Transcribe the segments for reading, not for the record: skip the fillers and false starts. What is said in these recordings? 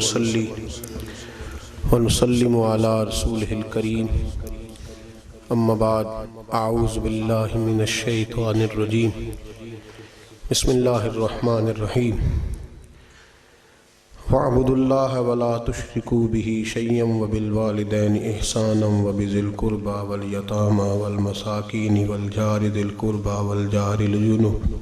ونصلي ونسلم على رسوله الكريم اما بعد اعوذ باللہ من الشیطان الرجیم بسم اللہ الرحمن الرحیم وَاعْبُدُوا اللَّهَ وَلَا تُشْرِكُوا بِهِ شَيْئًا وَبِالْوَالِدَيْنِ إِحْسَانًا وَبِذِي الْقُرْبَى وَالْيَتَامَى وَالْمَسَاكِينِ وَالْجَارِ ذِي الْقُرْبَى وَالْجَارِ الْجُنُبِ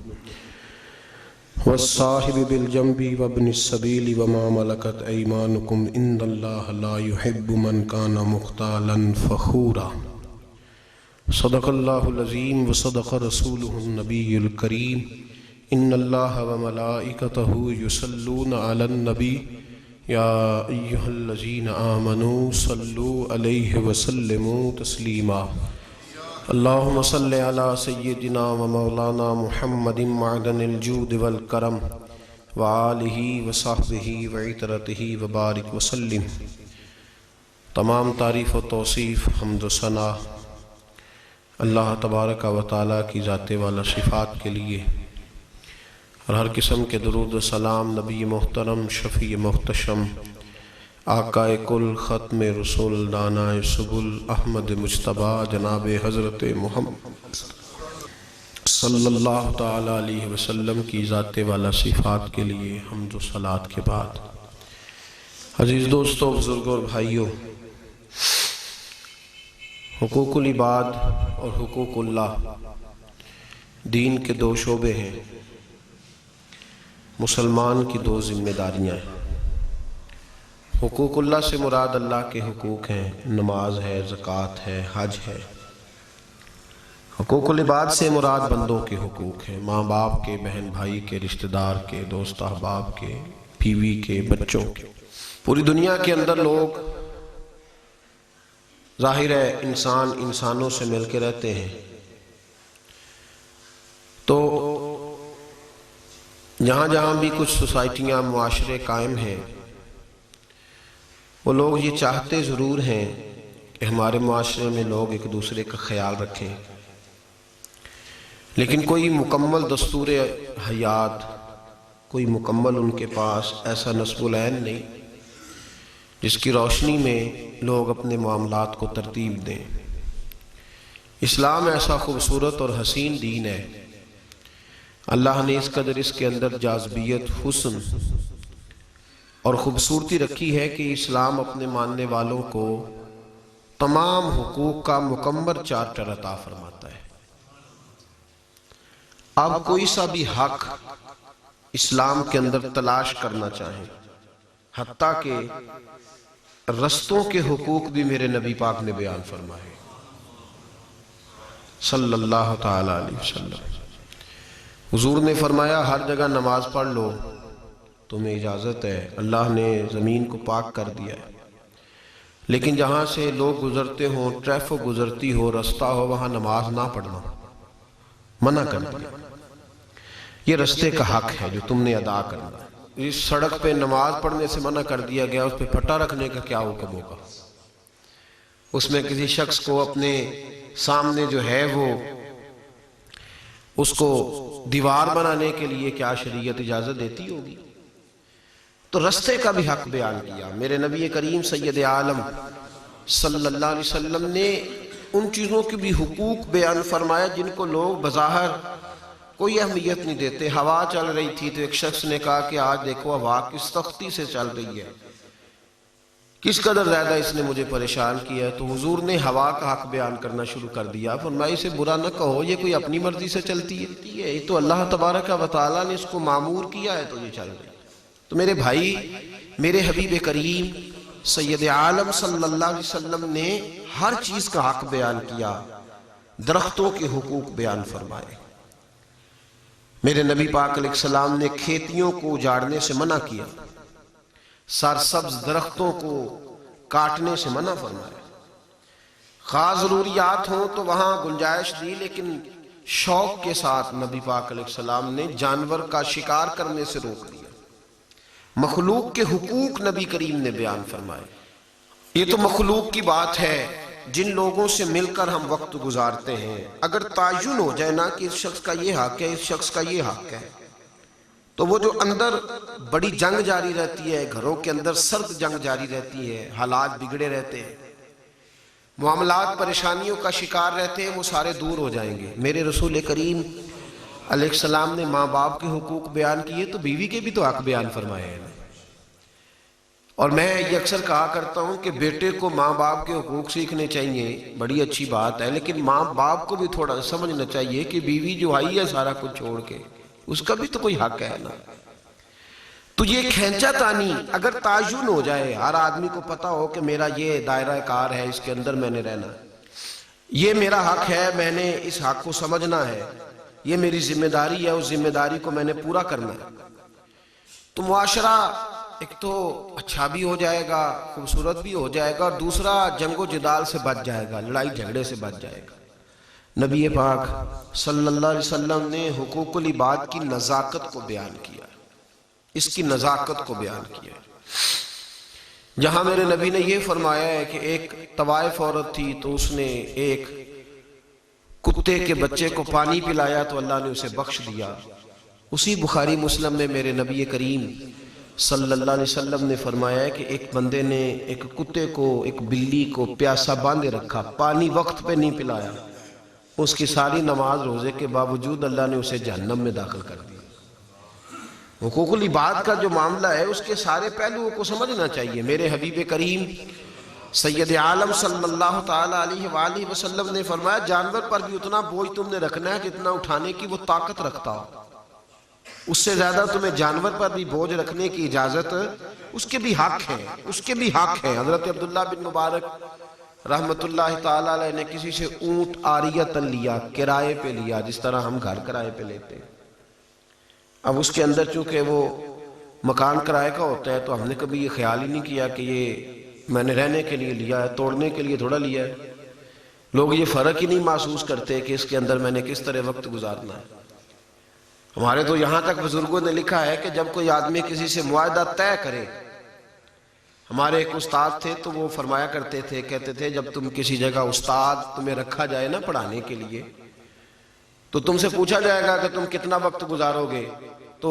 وَالصَّاحِبِ بِالْجَنبِ وَابْنِ السَّبِيلِ وَمَا مَلَكَتْ أَيْمَانُكُمْ إِنَّ اللَّهَ لَا يُحِبُّ مَنْ كَانَ مُخْتَالًا فَخُورًا صدق اللہ العظیم وصدق رسولہ النبی الکریم ان اللہ وملائکتہ یصلون علی النبی یا ایہا الذین آمنوا صلوا علیہ وسلموا تسلیما اللہم صل علی سیدنا ومولانا محمد معدن الجود والکرم وآلہ وصحبہ وعطرتہ وبارک وسلم۔ تمام تعریف و توصیف حمد و ثنا اللہ تبارک و تعالیٰ کی ذات والا صفات کے لیے، اور ہر قسم کے درود و سلام نبی محترم شفیع محتشم آقا کل ختم رسول دانا سبل احمد مجتبیٰ جناب حضرت محمد صلی اللہ تعالیٰ علیہ وسلم کی ذات والا صفات کے لیے حمد و صلات کے بعد، عزیز دوستو، بزرگوں اور بھائیوں، حقوق العباد اور حقوق اللہ دین کے دو شعبے ہیں، مسلمان کی دو ذمہ داریاں ہیں۔ حقوق اللہ سے مراد اللہ کے حقوق ہیں، نماز ہے، زکوٰۃ ہے، حج ہے۔ حقوق العباد سے مراد بندوں کے حقوق ہیں، ماں باپ کے، بہن بھائی کے، رشتہ دار کے، دوست احباب کے، بیوی کے، بچوں کے۔ پوری دنیا کے اندر لوگ ظاہر ہے انسان انسانوں سے مل کے رہتے ہیں، تو جہاں جہاں بھی کچھ سوسائٹیاں، معاشرے قائم ہیں، وہ لوگ یہ چاہتے ضرور ہیں کہ ہمارے معاشرے میں لوگ ایک دوسرے کا خیال رکھیں، لیکن کوئی مکمل دستور حیات، کوئی مکمل ان کے پاس ایسا نصب العین نہیں جس کی روشنی میں لوگ اپنے معاملات کو ترتیب دیں۔ اسلام ایسا خوبصورت اور حسین دین ہے، اللہ نے اس قدر اس کے اندر جاذبیت، حسن اور خوبصورتی رکھی ہے کہ اسلام اپنے ماننے والوں کو تمام حقوق کا مکمل چارٹر عطا فرماتا ہے۔ اب کوئی سا بھی حق اسلام کے اندر تلاش کرنا چاہیں، حتیٰ کہ رستوں کے حقوق بھی میرے نبی پاک نے بیان فرمائے صلی اللہ تعالیٰ علیہ وسلم۔ حضور نے فرمایا ہر جگہ نماز پڑھ لو، تمہیں اجازت ہے، اللہ نے زمین کو پاک کر دیا ہے، لیکن جہاں سے لوگ گزرتے ہوں، ٹریفک گزرتی ہو، رستہ ہو، وہاں نماز نہ پڑھنا منع کر دیا۔ یہ رستے کا حق ہے جو تم نے ادا کرنا۔ اس سڑک پہ نماز پڑھنے سے منع کر دیا گیا، اس پہ پھٹا رکھنے کا کیا حکم ہوگا؟ اس میں کسی شخص کو اپنے سامنے جو ہے وہ اس کو دیوار بنانے کے لیے کیا شریعت اجازت دیتی ہوگی؟ تو رستے کا بھی حق بیان کیا۔ میرے نبی کریم سید عالم صلی اللہ علیہ وسلم نے ان چیزوں کے بھی حقوق بیان فرمایا جن کو لوگ بظاہر کوئی اہمیت نہیں دیتے۔ ہوا چل رہی تھی تو ایک شخص نے کہا کہ آج دیکھو ہوا کس سختی سے چل رہی ہے، کس قدر زیادہ اس نے مجھے پریشان کیا ہے، تو حضور نے ہوا کا حق بیان کرنا شروع کر دیا۔ فرمایا اسے برا نہ کہو، یہ کوئی اپنی مرضی سے چلتی ہے، یہ تو اللہ تبارک و تعالیٰ نے اس کو معمور کیا ہے تو یہ چل رہی ہے۔ تو میرے بھائی، میرے حبیب کریم سید عالم صلی اللہ علیہ وسلم نے ہر چیز کا حق بیان کیا، درختوں کے حقوق بیان فرمائے۔ میرے نبی پاک علیہ السلام نے کھیتیوں کو اجاڑنے سے منع کیا، سرسبز درختوں کو کاٹنے سے منع فرمایا۔ خاص ضروریات ہوں تو وہاں گنجائش دی، لیکن شوق کے ساتھ نبی پاک علیہ السلام نے جانور کا شکار کرنے سے روک دیا۔ مخلوق کے حقوق نبی کریم نے بیان فرمائے۔ یہ تو مخلوق کی بات ہے جن لوگوں سے مل کر ہم وقت گزارتے ہیں، اگر تعین ہو جائے نا کہ اس شخص کا یہ حق ہے، اس شخص کا یہ حق ہے، تو وہ جو اندر بڑی جنگ جاری رہتی ہے، گھروں کے اندر سرد جنگ جاری رہتی ہے، حالات بگڑے رہتے ہیں، معاملات پریشانیوں کا شکار رہتے ہیں، وہ سارے دور ہو جائیں گے۔ میرے رسول کریم علیہ السلام نے ماں باپ کے حقوق بیان کیے تو بیوی کے بھی تو حق بیان فرمائے ہیں۔ اور میں یہ اکثر کہا کرتا ہوں کہ بیٹے کو ماں باپ کے حقوق سیکھنے چاہیے، بڑی اچھی بات ہے، لیکن ماں باپ کو بھی تھوڑا سمجھنا چاہیے کہ بیوی جو آئی ہے سارا کچھ چھوڑ کے، اس کا بھی تو کوئی حق ہے نا۔ تو یہ کھینچا تانی اگر تعین ہو جائے، ہر آدمی کو پتا ہو کہ میرا یہ دائرہ کار ہے، اس کے اندر میں نے رہنا، یہ میرا حق ہے، میں نے اس حق کو سمجھنا ہے، یہ میری ذمہ داری ہے، اس ذمہ داری کو میں نے پورا کرنا ہے، تو معاشرہ ایک تو اچھا بھی ہو جائے گا، خوبصورت بھی ہو جائے گا، اور دوسرا جنگ و جدال سے بچ جائے گا، لڑائی جھگڑے سے بچ جائے گا۔ نبی پاک صلی اللہ علیہ وسلم نے حقوق العباد کی نزاکت کو بیان کیا، اس کی نزاکت کو بیان کیا، جہاں میرے نبی نے یہ فرمایا ہے کہ ایک طوائف عورت تھی تو اس نے ایک کتے کے بچے کو پانی پلایا تو اللہ نے اسے بخش دیا۔ اسی بخاری مسلم میں میرے نبی کریم صلی اللہ علیہ وسلم نے فرمایا ہے کہ ایک بندے نے ایک کتے کو، ایک بلی کو پیاسا باندھے رکھا، پانی وقت پہ نہیں پلایا، اس کی ساری نماز روزے کے باوجود اللہ نے اسے جہنم میں داخل کر دیا۔ حقوق العباد کا جو معاملہ ہے اس کے سارے پہلوؤں کو سمجھنا چاہیے۔ میرے حبیب کریم سید عالم صلی اللہ تعالیٰ علیہ وآلہ وسلم نے فرمایا جانور پر بھی اتنا بوجھ تم نے رکھنا ہے جتنا اٹھانے کی وہ طاقت رکھتا ہو، اس سے زیادہ تمہیں جانور پر بھی بوجھ رکھنے کی اجازت، اس کے بھی حق ہیں، اس کے بھی حق ہیں۔ حضرت عبداللہ بن مبارک رحمت اللہ تعالیٰ علیہ نے کسی سے اونٹ عاریتاً لیا، کرائے پہ لیا، جس طرح ہم گھر کرائے پہ لیتے ہیں۔ اب اس کے اندر چونکہ وہ مکان کرائے کا ہوتا ہے تو ہم نے کبھی یہ خیال ہی نہیں کیا کہ یہ میں نے رہنے کے لیے لیا ہے، توڑنے کے لیے تھوڑا لیا ہے۔ لوگ یہ فرق ہی نہیں محسوس کرتے کہ اس کے اندر میں نے کس طرح وقت گزارنا ہے۔ ہمارے تو یہاں تک بزرگوں نے لکھا ہے کہ جب کوئی آدمی کسی سے معاہدہ طے کرے، ہمارے ایک استاد تھے تو وہ فرمایا کرتے تھے، کہتے تھے جب تم کسی جگہ استاد تمہیں رکھا جائے نا پڑھانے کے لیے تو تم سے پوچھا جائے گا کہ تم کتنا وقت گزارو گے، تو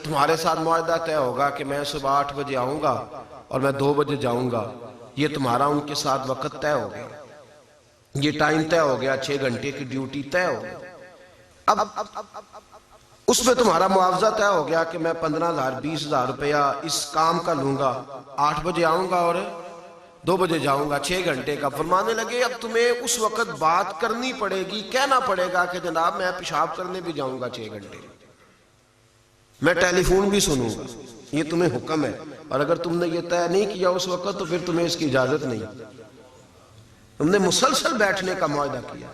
تمہارے ساتھ معاہدہ طے ہوگا کہ میں صبح 8 بجے آؤں گا اور میں 2 بجے جاؤں گا، یہ تمہارا ان کے ساتھ وقت طے ہو گیا، یہ ٹائم طے ہو گیا، 6 گھنٹے کی ڈیوٹی طے ہو گئی۔ اب اس میں تمہارا معاوضہ طے ہو گیا کہ میں 15,000 20,000 روپیہ اس کام کا لوں گا، 8 بجے آؤں گا اور 2 بجے جاؤں گا، 6 گھنٹے کا۔ فرمانے لگے اب تمہیں اس وقت بات کرنی پڑے گی، کہنا پڑے گا کہ جناب میں پیشاب کرنے بھی جاؤں گا 6 گھنٹے، میں ٹیلی فون بھی سنوں گا، یہ تمہیں حکم ہے، اور اگر تم نے یہ طے نہیں کیا اس وقت تو پھر تمہیں اس کی اجازت نہیں۔ تم نے مسلسل بیٹھنے کا معاہدہ کیا،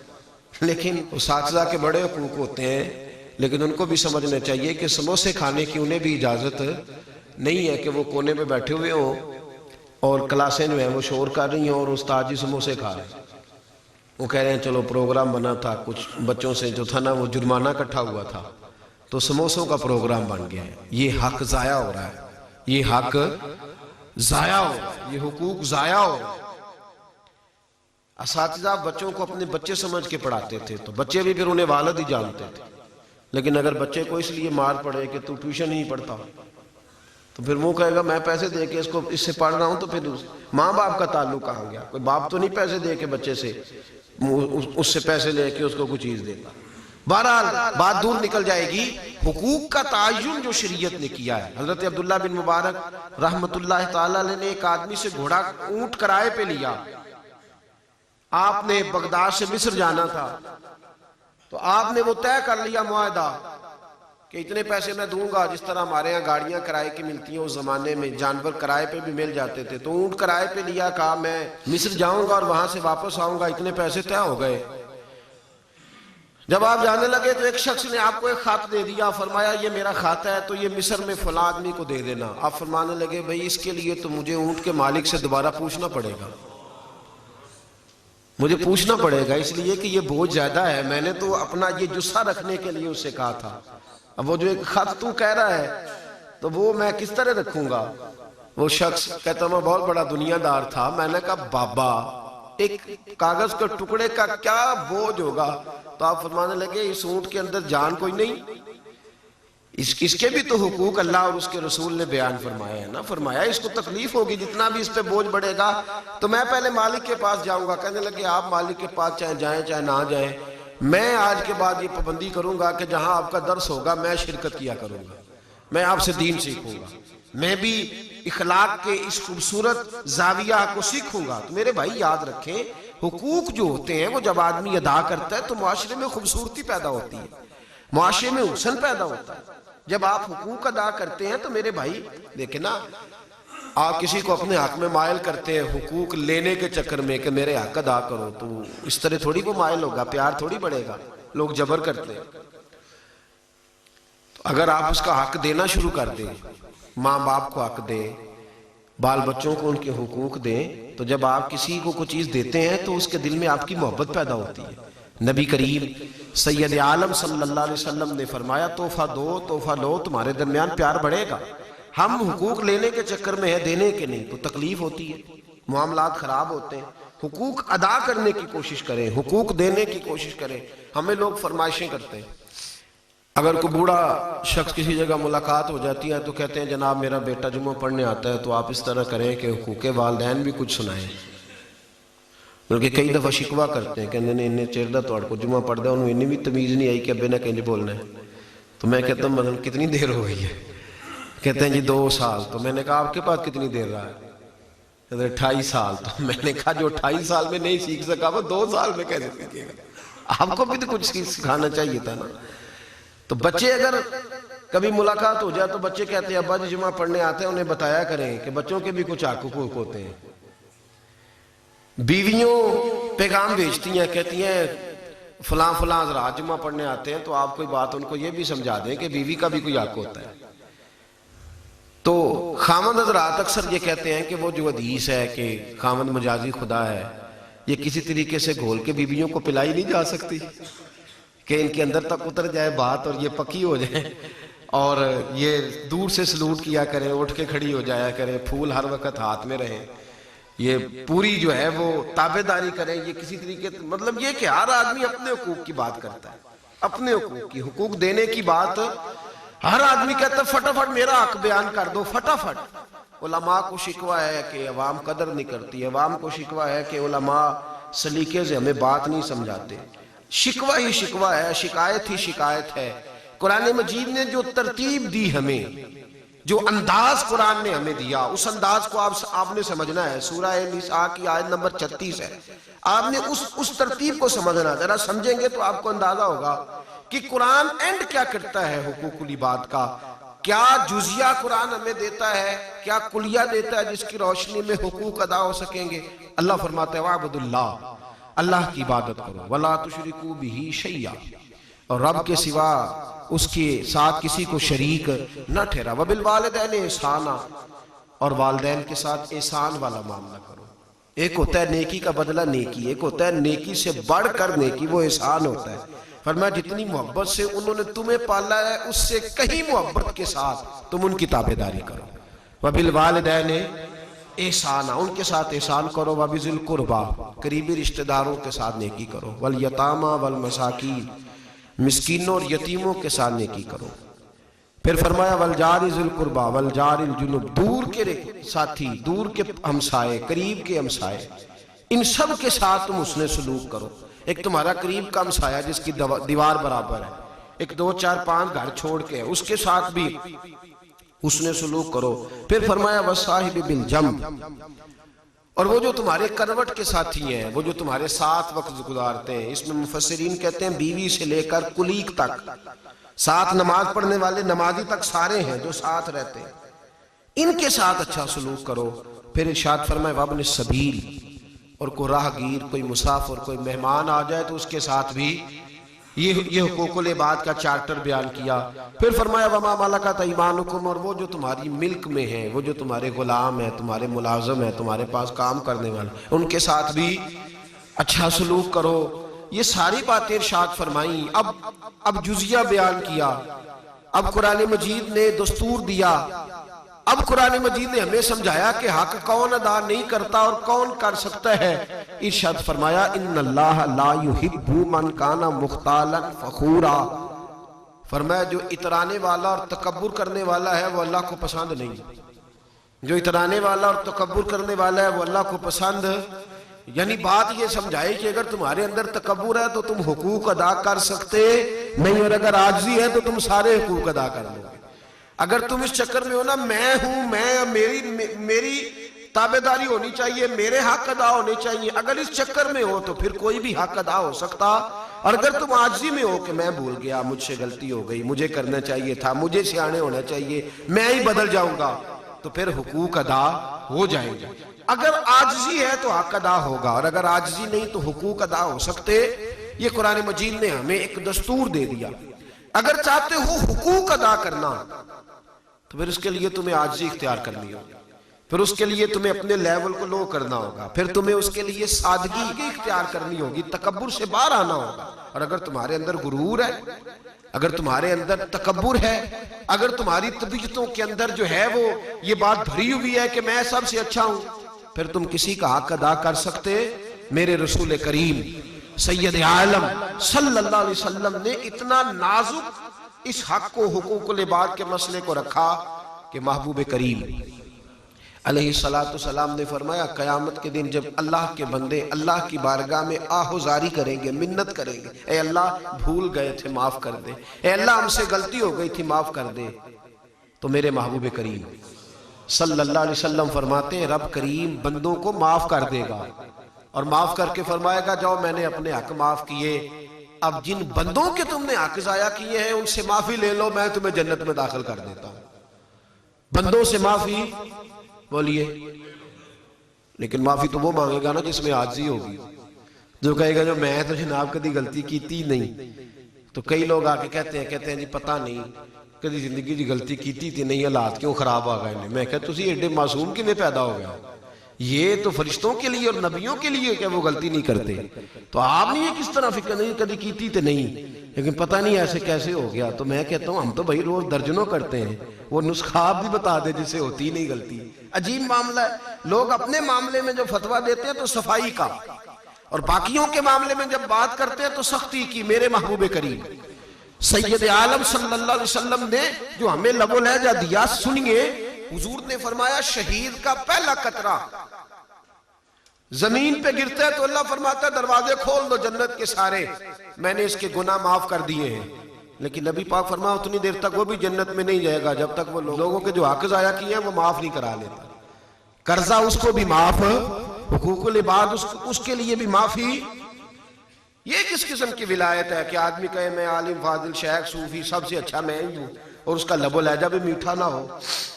لیکن اساتذہ کے بڑے حقوق ہوتے ہیں، لیکن ان کو بھی سمجھنا چاہیے کہ سموسے کھانے کی انہیں بھی اجازت نہیں ہے کہ وہ کونے پہ بیٹھے ہوئے ہوں اور کلاسیں جو ہیں وہ شور کر رہی ہیں اور استاد جی سموسے کھا رہے ہیں، وہ کہہ رہے ہیں چلو پروگرام بنا تھا، کچھ بچوں سے جو تھا نا وہ جرمانہ اکٹھا ہوا تھا تو سموسوں کا پروگرام بن گیا ہے۔ یہ حق ضائع ہو رہا ہے، یہ حق ضائع ہو رہا ہے، یہ حقوق ضائع ہو رہا ہے۔ اساتذہ بچوں کو اپنے بچے سمجھ کے پڑھاتے تھے تو بچے بھی پھر انہیں والد ہی جانتے تھے، لیکن اگر بچے کو اس لیے مار پڑے کہ تو ٹیوشن نہیں پڑھتا تو پھر وہ کہے گا میں پیسے دے کے اس سے پڑھ رہا ہوں، تو پھر ماں باپ کا تعلق کہاں گیا؟ کوئی باپ تو نہیں پیسے دے کے بچے سے اس سے پیسے لے کے اس کو کوئی چیز دیتا۔ بہرحال بات دور نکل جائے گی۔ حقوق کا تعین جو شریعت نے کیا ہے، حضرت عبداللہ بن مبارک رحمت اللہ تعالیٰ علیہ نے ایک آدمی سے گھوڑا اونٹ کرائے پہ لیا، آپ نے بغداد سے مصر جانا تھا تو آپ نے وہ طے کر لیا معاہدہ کہ اتنے پیسے میں دوں گا، جس طرح ہمارے ہاں گاڑیاں کرائے کی ملتی ہیں اس زمانے میں جانور کرائے پہ بھی مل جاتے تھے، تو اونٹ کرائے پہ لیا، کہا میں مصر جاؤں گا اور وہاں سے واپس آؤں گا، اتنے پیسے طے ہو گئے۔ جب آپ جانے لگے تو ایک شخص نے آپ کو ایک خط دے دیا، فرمایا یہ میرا خط ہے تو یہ مصر میں فلاں آدمی کو دے دینا۔ آپ فرمانے لگے بھئی اس کے لیے تو مجھے اونٹ کے مالک سے دوبارہ پوچھنا پڑے گا، مجھے پوچھنا پڑے گا، اس لیے کہ یہ بوجھ زیادہ ہے، میں نے تو اپنا یہ جسہ رکھنے کے لیے اس سے کہا تھا، اب وہ جو ایک خط تو کہہ رہا ہے تو وہ میں کس طرح رکھوں گا؟ وہ شخص کہتا میں بہت بڑا دنیا دار تھا، میں نے کہا بابا ایک کاغذ کے ٹکڑے کا کیا بوجھ ہوگا؟ تو آپ فرمانے لگے اس اونٹ کے اندر جان کوئی نہیں، اس کے بھی تو حقوق اللہ اور اس کے رسول نے بیان فرمایا ہے نا. فرمایا اس کو تکلیف ہوگی، جتنا بھی اس پہ بوجھ بڑھے گا تو میں پہلے مالک کے پاس جاؤں گا. کہنے لگے آپ مالک کے پاس چاہے جائیں چاہے نہ جائیں، میں آج کے بعد یہ پابندی کروں گا کہ جہاں آپ کا درس ہوگا میں شرکت کیا کروں گا، میں آپ سے دین سیکھوں گا، میں بھی اخلاق کے اس خوبصورت زاویہ کو سیکھوں گا. تو میرے بھائی یاد رکھیں، حقوق جو ہوتے ہیں وہ جب آدمی ادا کرتا ہے تو معاشرے میں خوبصورتی پیدا ہوتی ہے، معاشرے میں حسن پیدا ہوتا ہے. جب آپ حقوق ادا کرتے ہیں تو میرے بھائی دیکھیں نا، آپ کسی کو اپنے حق میں مائل کرتے ہیں حقوق لینے کے چکر میں کہ میرے حق ادا کرو، تو اس طرح تھوڑی وہ مائل ہوگا، پیار تھوڑی بڑھے گا. لوگ جبر کرتے ہیں. تو اگر آپ اس کا حق دینا شروع کر دیں، ماں باپ کو حق دیں، بال بچوں کو ان کے حقوق دیں، تو جب آپ کسی کو کوئی چیز دیتے ہیں تو اس کے دل میں آپ کی محبت پیدا ہوتی ہے. نبی کریم سید عالم صلی اللہ علیہ وسلم نے فرمایا تحفہ دو تحفہ لو، تمہارے درمیان پیار بڑھے گا. ہم حقوق لینے کے چکر میں ہیں، دینے کے نہیں، تو تکلیف ہوتی ہے، معاملات خراب ہوتے ہیں. حقوق ادا کرنے کی کوشش کریں، حقوق دینے کی کوشش کریں. ہمیں لوگ فرمائشیں کرتے ہیں، اگر کوئی بوڑھا شخص کسی جگہ ملاقات ہو جاتی ہے تو کہتے ہیں جناب میرا بیٹا جمعہ پڑھنے آتا ہے تو آپ اس طرح کریں کہ حقوق والدین بھی کچھ سنائیں. بلکہ کئی دفعہ شکوہ کرتے ہیں کہ انہیں چیردہ توڑ کو جمعہ پڑھ دیا، انہیں بھی تمیز نہیں آئی کہ ابے نہ کہیں بولنا ہے. تو میں کہتا ہوں مثلا کتنی دیر ہو گئی ہے؟ کہتے ہیں جی 2 سال. تو میں نے کہا آپ کے پاس کتنی دیر رہا ہے؟ کہتے ہیں 28 سال. تو میں نے کہا جو 28 سال میں نہیں سیکھ سکا وہ 2 سال میں کیسے سیکھے گا؟ آپ کو بھی تو کچھ سکھانا چاہیے تھا نا. تو بچے اگر کبھی ملاقات ہو جائے تو بچے کہتے ہیں ابا جی جمعہ پڑھنے آتے ہیں، انہیں بتایا کریں کہ بچوں کے بھی کچھ حقوق ہوتے ہیں. بیویوں پیغام بھیجتی ہیں، کہتی ہیں فلاں فلاں حضرات جمعہ پڑھنے آتے ہیں تو آپ کوئی بات ان کو یہ بھی سمجھا دیں کہ بیوی کا بھی کوئی حق ہوتا ہے. تو خامند حضرات اکثر یہ کہتے ہیں کہ وہ جو حدیث ہے کہ خامند مجازی خدا ہے، یہ کسی طریقے سے گھول کے بیویوں کو پلائی نہیں جا سکتی کہ ان کے اندر تک اتر جائے بات اور یہ پکی ہو جائے اور یہ دور سے سلوٹ کیا کریں، اٹھ کے کھڑی ہو جایا کریں، پھول ہر وقت ہاتھ میں رہیں، یہ پوری جو ہے وہ تابعداری کریں. یہ کسی طریقے مطلب یہ کہ ہر آدمی اپنے حقوق کی بات کرتا ہے، اپنے حقوق کی، حقوق دینے کی بات ہر آدمی کہتا ہے فٹافٹ میرا حق بیان کر دو فٹافٹ. علماء کو شکوہ ہے کہ عوام قدر نہیں کرتی، عوام کو شکوہ ہے کہ علماء سلیقے سے ہمیں بات نہیں سمجھاتے. شکوہ ہی شکوہ ہے، شکایت ہی شکایت ہے. قرآن مجید نے جو ترتیب دی ہمیں، جو انداز قرآن نے ہمیں دیا، اس انداز کو آپ نے سمجھنا ہے. سورہ نساء کی آیت نمبر 36 ہے، آپ نے اس ترتیب کو سمجھنا. ذرا سمجھیں گے تو آپ کو اندازہ ہوگا کہ قرآن اینڈ کیا کرتا ہے حقوق العباد کا، کیا جزیہ قرآن ہمیں دیتا ہے، کیا کلیہ دیتا ہے جس کی روشنی میں حقوق ادا ہو سکیں گے. اللہ فرماتا ہے وَاعْبُدُوا اللَّهَ، اللہ کی عبادت کرو، وَلَا تُشْرِكُوا بِهِ شَيْئًا، اور رب کے سوا اس کے ساتھ کسی کو شریک نہ ٹھہرا. وَبِالْوَالِدَيْنِ إِحْسَانًا، اور والدین کے ساتھ احسان والا معاملہ کرو. ایک ہوتا ہے نیکی کا بدلہ نیکی، ایک ہوتا ہے نیکی سے بڑھ کر نیکی، وہ احسان ہوتا ہے. فرمایا جتنی محبت سے انہوں نے تمہیں پالا ہے اس سے کہیں محبت کے ساتھ تم ان کی تابعداری کرو. وَبِالْوَالِدَيْنِ احسانہ، ان کے ساتھ احسان کرو. وَبِذِي الْقُرْبَى، قریبی رشتہ داروں کے ساتھ نیکی کرو. وَالْيَتَامَى وَالْمَسَاكِينَ، مسکینوں اور یتیموں کے ساتھ نیکی کرو. پھر فرمایا وَالْجَارِ ذِي الْقُرْبَى وَالْجَارِ الْجُنُبِ، دور کے ساتھی، دور کے ہمسائے، قریب کے ہمسائے، ان سب کے ساتھ تم حسن سلوک کرو. ایک تمہارا قریب کا ہمسایہ جس کی دیوار برابر ہے، ایک 2 4 5 گھر چھوڑ کے اس کے ساتھ بھی حسن سلوک کرو. پھر فرمایا وَالصَّاحِبِ بِالْجَنْبِ، اور وہ جو تمہارے کروٹ کے ساتھی ہیں، وہ جو تمہارے ساتھ وقت گزارتے ہیں. اس میں مفسرین کہتے ہیں بیوی سے لے کر کلیگ تک، ساتھ نماز پڑھنے والے نمازی تک سارے ہیں جو ساتھ رہتے ہیں، ان کے ساتھ اچھا سلوک کرو. پھر ارشاد فرمائے وابن السبیل، اور کوئی راہگیر، کوئی مسافر، کوئی مہمان آ جائے تو اس کے ساتھ بھی یہ حقوق العباد کا چارٹر بیان کیا. پھر فرمایا وما ملکت ایمانکم، اور وہ جو تمہاری ملک میں ہیں، وہ جو تمہارے غلام ہیں، تمہارے ملازم ہیں، تمہارے پاس کام کرنے والے، ان کے ساتھ بھی اچھا سلوک کرو. یہ ساری باتیں ارشاد فرمائیں. اب جزیہ بیان کیا، اب قرآن مجید نے دستور دیا، اب قرآن مجید نے ہمیں سمجھایا کہ حق کون ادا نہیں کرتا اور کون کر سکتا ہے. ارشاد فرمایا ان اللہ لا يحب من کان مختالا فخورا. فرمایا جو اترانے والا اور تکبر کرنے والا ہے وہ اللہ کو پسند نہیں. جو اترانے والا اور تکبر کرنے والا ہے وہ اللہ کو پسند، یعنی بات یہ سمجھائی کہ اگر تمہارے اندر تکبر ہے تو تم حقوق ادا کر سکتے نہیں، اور اگر عاجزی ہے تو تم سارے حقوق ادا کر لو گے. اگر تم اس چکر میں ہو نا میں ہوں، میری تابعداری ہونی چاہیے، میرے حق ادا ہونے چاہیے، اگر اس چکر میں ہو تو پھر کوئی بھی حق ادا ہو سکتا. اور اگر تم عاجزی میں ہو کہ میں بھول گیا، مجھ سے غلطی ہو گئی، مجھے کرنا چاہیے تھا، مجھے سیانے ہونا چاہیے، میں ہی بدل جاؤں گا، تو پھر حقوق ادا ہو جائیں گے. اگر عاجزی ہے تو حق ادا ہوگا، اور اگر عاجزی نہیں تو حقوق ادا ہو سکتے. یہ قرآن مجید نے ہمیں ایک دستور دے دیا. اگر چاہتے ہو حقوق ادا کرنا تو پھر اس کے لیے تمہیں عاجزی اختیار کرنی ہوگی، پھر اس کے لیے تمہیں اپنے لیول کو لو کرنا ہوگا، پھر تمہیں اس کے لیے سادگی اختیار کرنی ہوگی، تکبر سے باہر آنا ہوگا. اور اگر تمہارے اندر غرور ہے، اگر تمہارے اندر تکبر ہے، اگر تمہاری طبیعتوں کے اندر جو ہے وہ یہ بات بھری ہوئی ہے کہ میں سب سے اچھا ہوں، پھر تم کسی کا حق ادا کر سکتے؟ میرے رسول کریم سید عالم صلی اللہ علیہ وسلم نے اتنا نازک اس حق کو، حقوق العباد کے مسئلے کو رکھا کہ محبوب کریم علیہ السلام نے فرمایا قیامت کے دن جب اللہ کے بندے اللہ کی بارگاہ میں آہوزاری کریں گے، منت کریں گے، اے اللہ بھول گئے تھے معاف کر دے، اے اللہ ہم سے غلطی ہو گئی تھی معاف کر دے، تو میرے محبوب کریم صلی اللہ علیہ وسلم فرماتے ہیں رب کریم بندوں کو معاف کر دے گا، اور معاف کر کے فرمائے گا جاؤ میں نے اپنے حق معاف کیے، اب جن بندوں کے تم نے حق ضائع کیے ہیں ان سے معافی لے لو، میں تمہیں جنت میں داخل کر دیتا ہوں. بندوں سے معافی بولیے، لیکن معافی تو وہ مانگے گا نا جس میں عاجزی ہوگی. جو کہے گا جو میں تو جناب کدی غلطی کیتی نہیں، تو کئی لوگ آ کے کہتے ہیں جی پتہ نہیں کدی زندگی دی غلطی کیتی تھی نہیں، حالات کیوں خراب آ گئے نے. میں کہتا تسی ایڈے معصوم کیویں پیدا ہو گیا؟ یہ تو فرشتوں کے لیے اور نبیوں کے لیے کہ وہ غلطی نہیں کرتے، تو آپ نے یہ کس طرح فکر نہیں کدی کیتی تھی نہیں، لیکن پتہ نہیں ایسے کیسے ہو گیا. تو میں کہتا ہوں ہم تو بھائی روز درجنوں کرتے ہیں، وہ نسخہ آپ بھی بتا دے جس سے ہوتی نہیں غلطی. عجیب معاملہ ہے، لوگ اپنے معاملے میں جو فتویٰ دیتے ہیں تو صفائی کا، اور باقیوں کے معاملے میں جب بات کرتے ہیں تو سختی کی. میرے محبوب کریم سید عالم صلی اللہ علیہ وسلم نے جو ہمیں لب و لہجہ دیا، سنیے. حضور نے فرمایا شہید کا پہلا قطرہ زمین پہ گرتا ہے تو اللہ فرماتا ہے دروازے کھول دو جنت کے سارے، میں نے اس کے گناہ معاف کر دیے ہیں. لیکن نبی پاک فرمایا اتنی دیر تک وہ بھی جنت میں نہیں جائے گا جب تک وہ لوگوں کے جو حق ضائع کیے ہیں وہ معاف نہیں کرا لیتا. قرضہ اس کو بھی معاف، حقوق العباد اس کے لیے بھی معافی. یہ کس قسم کی ولایت ہے کہ آدمی کہے میں عالم فاضل شیخ صوفی سب سے اچھا میں ہی ہوں، اور اس کا لب و لہجہ بھی میٹھا نہ ہو،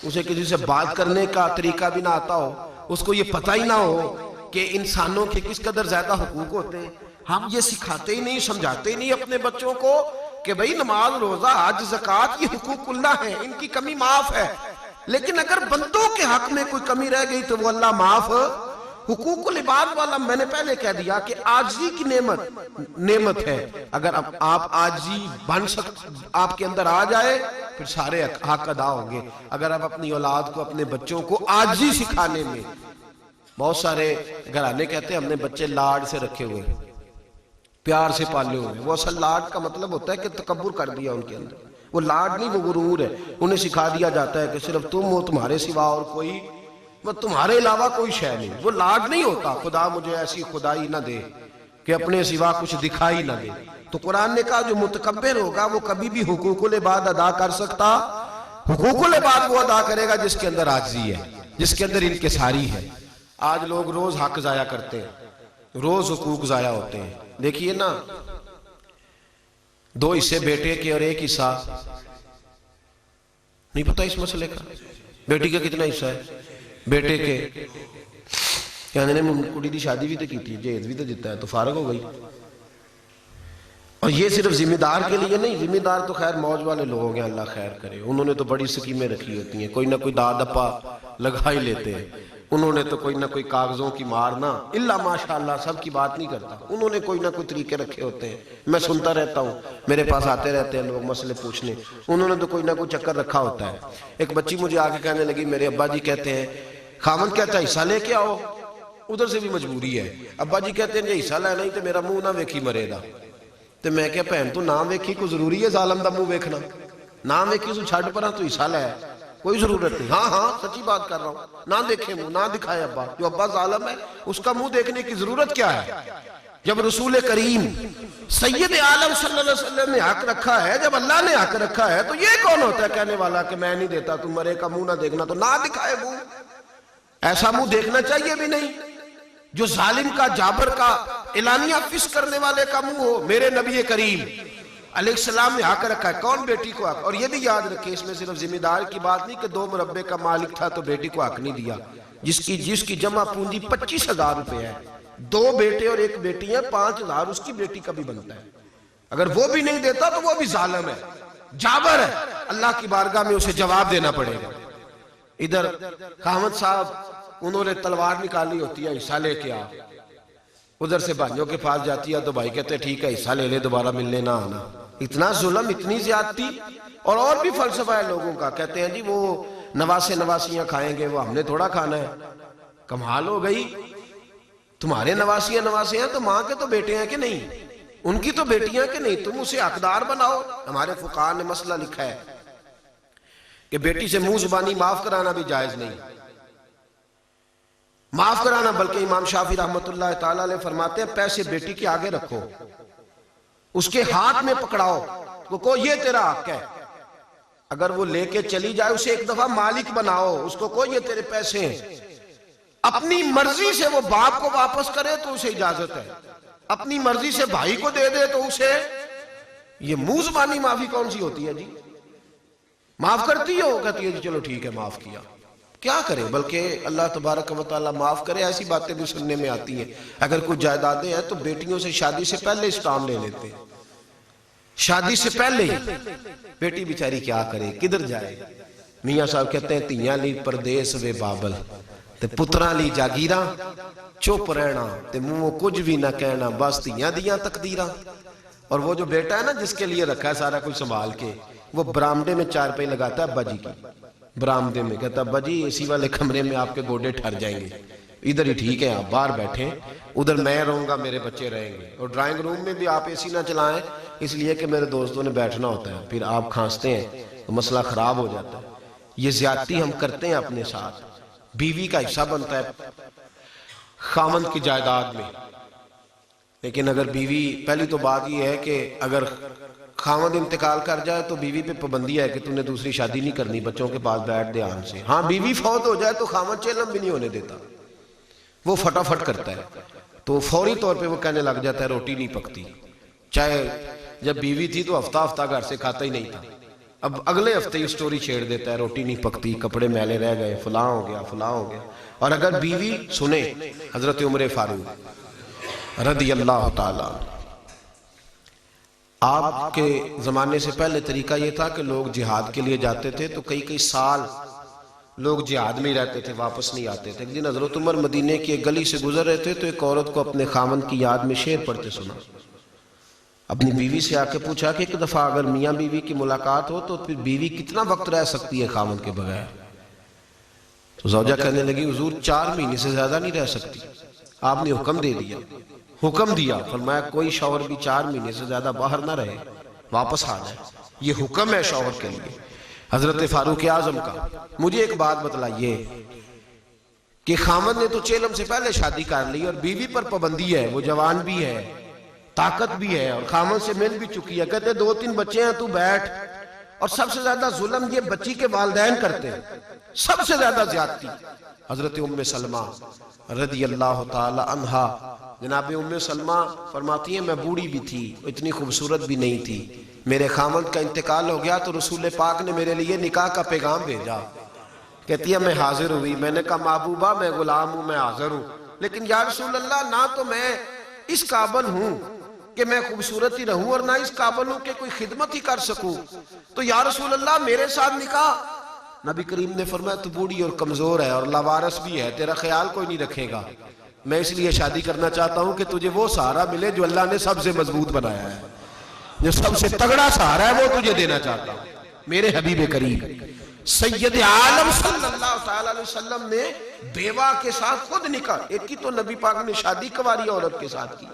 اسے کسی سے بات کرنے کا طریقہ بھی نہ آتا ہو، اس کو یہ پتہ ہی نہ ہو کہ انسانوں کے کس قدر زیادہ حقوق ہوتے ہیں. ہم یہ سکھاتے ہی نہیں، سمجھاتے ہی نہیں اپنے بچوں کو کہ بھئی نماز روزہ حج زکوٰۃ یہ حقوق اللہ ہیں، ان کی کمی معاف ہے. لیکن اگر بندوں کے حق میں کوئی کمی رہ گئی تو وہ اللہ معاف. حقوق العباد والا میں نے پہلے کہہ دیا کہ عاجزی کی نعمت ہے. اگر آپ عاجزی بن آپ کے اندر آ جائے پھر سارے حق ادا ہوں گے. اگر آپ اپنی اولاد کو، اپنے بچوں کو عاجزی سکھانے میں، بہت سارے گھرانے کہتے ہیں ہم نے بچے لاڈ سے رکھے ہوئے، پیار سے پالے ہوئے. وہ اصل لاڈ کا مطلب ہوتا ہے کہ تکبر کر دیا ان کے اندر. وہ لاڈ نہیں، وہ غرور ہے. انہیں سکھا دیا جاتا ہے کہ صرف تم ہو، تمہارے سوا اور کوئی، تمہارے علاوہ کوئی شے نہیں. وہ لاڈ نہیں ہوتا. خدا مجھے ایسی خدائی نہ دے کہ اپنے سوا کچھ دکھائی نہ دے. تو قرآن نے کہا جو متکبر ہوگا وہ کبھی بھی حقوق العباد ادا کر سکتا. حقوق العباد وہ ادا کرے گا جس کے اندر عاجزی ہے، جس کے اندر انکساری ہے. آج لوگ روز حق ضائع کرتے ہیں، روز حقوق ضائع ہوتے ہیں. دیکھیے نا، 2 حصے بیٹے کے اور 1 حصہ نہیں پتہ اس مسئلے کا. بیٹی کا کتنا حصہ ہے؟ بیٹے کے کہنے نے کڑی دی شادی بھی تو کی تھی، جہیز بھی تو دیتا ہے، تو فارغ ہو گئی. اور یہ صرف ذمہ دار کے لیے نہیں، ذمہ دار تو خیر موج والے لوگ ہیں، اللہ خیر کرے. انہوں نے تو بڑی سکیمیں رکھی ہوتی ہیں، کوئی نہ کوئی داد اپا لگا ہی لیتے ہیں. انہوں نے تو کوئی نہ کوئی کاغذوں کی مارنا، اللہ ماشاءاللہ سب کی بات نہیں کرتا، انہوں نے کوئی نہ کوئی طریقے رکھے ہوتے ہیں. میں سنتا رہتا ہوں، میرے پاس آتے رہتے ہیں لوگ مسئلے پوچھنے، انہوں نے تو کوئی نہ کوئی چکر رکھا ہوتا ہے. ایک بچی مجھے آ کے کہنے لگی میرے ابا جی کہتے ہیں خامن کہتا ہے حصہ لے کے آؤ، ادھر سے بھی مجبوری ہے. ابا جی کہتے ہیں جی حصہ لینا ہی تو میرا منہ نہ ویکھی مرے گا. تو میں کیا بھن تو نہ ویکھی کوئی ضروری ہے ظالم دا منہ ویکھنا؟ نہ ویکھی تو چھڈ پرا تو حصہ لے، کوئی ضرورت نہیں. ہاں ہاں سچی بات کر رہا ہوں، نہ دیکھے منہ، نہ دکھائے ابا. جو ابا ظالم ہے اس کا منہ دیکھنے کی ضرورت کیا ہے؟ جب رسول کریم سید عالم صلی اللہ علیہ وسلم نے حق رکھا ہے، جب اللہ نے حق رکھا ہے، تو یہ کون ہوتا ہے کہنے والا کہ میں نہیں دیتا، تم مرے کا منہ نہ دیکھنا؟ تو نہ دکھائے منہ، ایسا منہ دیکھنا چاہیے بھی نہیں جو ظالم کا، جابر کا، اعلانیہ فسق کرنے والے کا منہ ہو. میرے نبی کریم علیہ السلام نے حق رکھا ہے. کون بیٹی کو حق؟ اور یہ بھی یاد رکھے اس میں صرف ذمہ دار کی بات نہیں کہ 2 مربے کا مالک تھا تو بیٹی کو حق نہیں دیا. جس کی جمع پونجی 25,000 روپے ہے، 2 بیٹے اور 1 بیٹی ہے، 5,000 اس کی بیٹی کا بھی بنتا ہے. اگر وہ بھی نہیں دیتا تو وہ بھی ظالم ہے، جابر ہے. اللہ کی بارگاہ میں اسے جواب دینا پڑے گا. ادھر خامد صاحب انہوں نے تلوار نکالی ہوتی ہے، حصہ لے کے آ. ادھر سے بھائیوں کے پاس جاتی ہے تو بھائی کہتے ہیں ٹھیک ہے حصہ لے لے، دوبارہ ملنے نہ آنا. اتنا ظلم، اتنی زیادتی. اور بھی فلسفہ ہے لوگوں کا، کہتے ہیں جی وہ نواسے نواسیاں کھائیں گے، وہ ہم نے تھوڑا کھانا ہے. کمال ہو گئی، تمہارے نواسیاں نواسے ہیں تو ماں کے تو بیٹے ہیں کہ نہیں؟ ان کی تو بیٹیاں کہ نہیں؟ تم اسے حقدار بناؤ. ہمارے فقہاء نے مسئلہ لکھا ہے کہ بیٹی سے منہ زبانی معاف کرانا بھی جائز نہیں. معاف کرانا، بلکہ امام شافعی رحمت اللہ تعالیٰ علیہ فرماتے ہیں پیسے بیٹی کے آگے رکھو، اس کے ہاتھ میں پکڑاؤ، کو یہ تیرا حق ہے. اگر وہ لے کے چلی جائے اسے ایک دفعہ مالک بناؤ، اس کو یہ تیرے پیسے ہیں. اپنی مرضی سے وہ باپ کو واپس کرے تو اسے اجازت ہے، اپنی مرضی سے بھائی کو دے دے تو اسے. یہ منہ زبانی معافی کون سی ہوتی ہے جی؟ معاف کرتی ہو؟ کہتی ہے جی چلو ٹھیک ہے معاف کیا. کیا کرے؟ بلکہ اللہ تبارک و تعالیٰ معاف کرے. ایسی باتیں بھی سننے میں آتی ہیں. اگر کوئی جائیدادیں ہیں تو بیٹیوں سے شادی سے پہلے اسٹام لے لیتے ہیں، شادی سے پہلے ہی. بیٹی بیچاری کیا کرے، کدھر جائے؟ میاں صاحب کہتے ہیں تیاں لی پردیس وے بابل تے پتراں لی جاگیراں، چپ رہنا تے منہ کچھ بھی نہ کہنا، بس تیاں دیاں تقدیراں. اور وہ جو بیٹا ہے نا جس کے لیے رکھا ہے سارا کچھ سنبھال کے، وہ برامدے میں 4 پائی لگاتا ہے ابا جی کی. برامدے میں کہتا ہے ابا جی اسی والے کمرے میں آپ کے گوڈے ٹھہر جائیں گے، ادھر ہی ٹھیک ہے، آپ باہر بیٹھیں، ادھر میں رہوں گا، میرے بچے رہیں گے. اور ڈرائنگ روم میں بھی آپ اے سی نہ چلائیں، اس لیے کہ میرے دوستوں نے بیٹھنا ہوتا ہے، پھر آپ کھانستے ہیں تو مسئلہ خراب ہو جاتا ہے. یہ زیادتی ہم کرتے ہیں اپنے ساتھ. بیوی کا حصہ بنتا ہے خاوند کی جائیداد میں، لیکن اگر بیوی، پہلی تو بات یہ ہے کہ اگر خاوند انتقال کر جائے تو بیوی پہ پابندی ہے کہ تم نے دوسری شادی نہیں کرنی، بچوں کے پاس بیٹھ دے آن سے. ہاں بیوی فوت ہو جائے تو خاوند چیلم بھی نہیں ہونے دیتا، وہ فٹافٹ کرتا ہے. تو فوری طور پہ وہ کہنے لگ جاتا ہے روٹی نہیں پکتی. چاہے جب بیوی تھی تو ہفتہ ہفتہ گھر سے کھاتا ہی نہیں تھا، اب اگلے ہفتے ہی سٹوری چھیڑ دیتا ہے روٹی نہیں پکتی، کپڑے میلے رہ گئے، فلاں ہو گیا فلاں ہو گیا. اور اگر بیوی سنے، حضرت عمر فاروق رضی اللہ تعالیٰ، آپ کے زمانے سے پہلے طریقہ یہ تھا کہ لوگ جہاد کے لیے جاتے تھے تو کئی سال لوگ جہاد میں ہی رہتے تھے، واپس نہیں آتے تھے. ایک دن حضرت عمر مدینے کی ایک گلی سے گزر رہے تھے تو ایک عورت کو اپنے خاوند کی یاد میں شعر پڑھتے سنا. اپنی بیوی سے آ کے پوچھا کہ ایک دفعہ اگر میاں بیوی کی ملاقات ہو تو پھر بیوی کتنا وقت رہ سکتی ہے خاوند کے بغیر؟ تو زوجہ کہنے لگی حضور 4 مہینے سے زیادہ نہیں رہ سکتی. آپ نے حکم دے دیا، حکم دیا، فرمایا کوئی شوہر بھی 4 مہینے سے زیادہ باہر نہ رہے، واپس آ جائے. یہ حکم ہے شوہر کے لیے حضرت فاروق اعظم کا. مجھے ایک بات بتلائیے کہ خاوند نے تو چیلم سے پہلے شادی کر لی اور بیوی پر پابندی ہے، وہ جوان بھی ہے، طاقت بھی ہے اور خاوند سے مل بھی چکی ہے. کہتے 2-3 بچے ہیں تو بیٹھ. اور سب سے زیادہ ظلم یہ بچی کے والدین کرتے ہیں، سب سے زیادہ زیادتی. حضرت ام سلمہ رضی اللہ تعالی عنہا، جناب ام سلمہ فرماتی ہیں میں بوڑھی بھی تھی، اتنی خوبصورت بھی نہیں تھی. میرے خاوند کا انتقال ہو گیا تو رسول پاک نے میرے لیے نکاح کا پیغام بھیجا. کہتی ہے میں حاضر ہوئی، میں نے کہا محبوبہ میں غلام ہوں، میں حاضر ہوں، لیکن یا رسول اللہ نہ تو میں اس قابل ہوں کہ میں خوبصورت ہی رہوں اور نہ اس قابل ہوں کہ کوئی خدمت ہی کر سکوں، تو یا رسول اللہ میرے ساتھ نکاح. نبی کریم نے فرمایا تو بوڑھی اور کمزور ہے اور لاوارث بھی ہے، تیرا خیال کوئی نہیں رکھے گا، میں اس لیے شادی کرنا چاہتا ہوں کہ تجھے وہ سہارا ملے جو اللہ نے سب سے مضبوط بنایا ہے، جو سب سے تگڑا سہارا ہے وہ تجھے دینا چاہتا ہوں. میرے حبیب کریم سید عالم صلی اللہ علیہ وسلم نے بیوہ کے ساتھ خود نکاح، ایک کی تو نبی پاک نے شادی کنواری عورت کے ساتھ کی،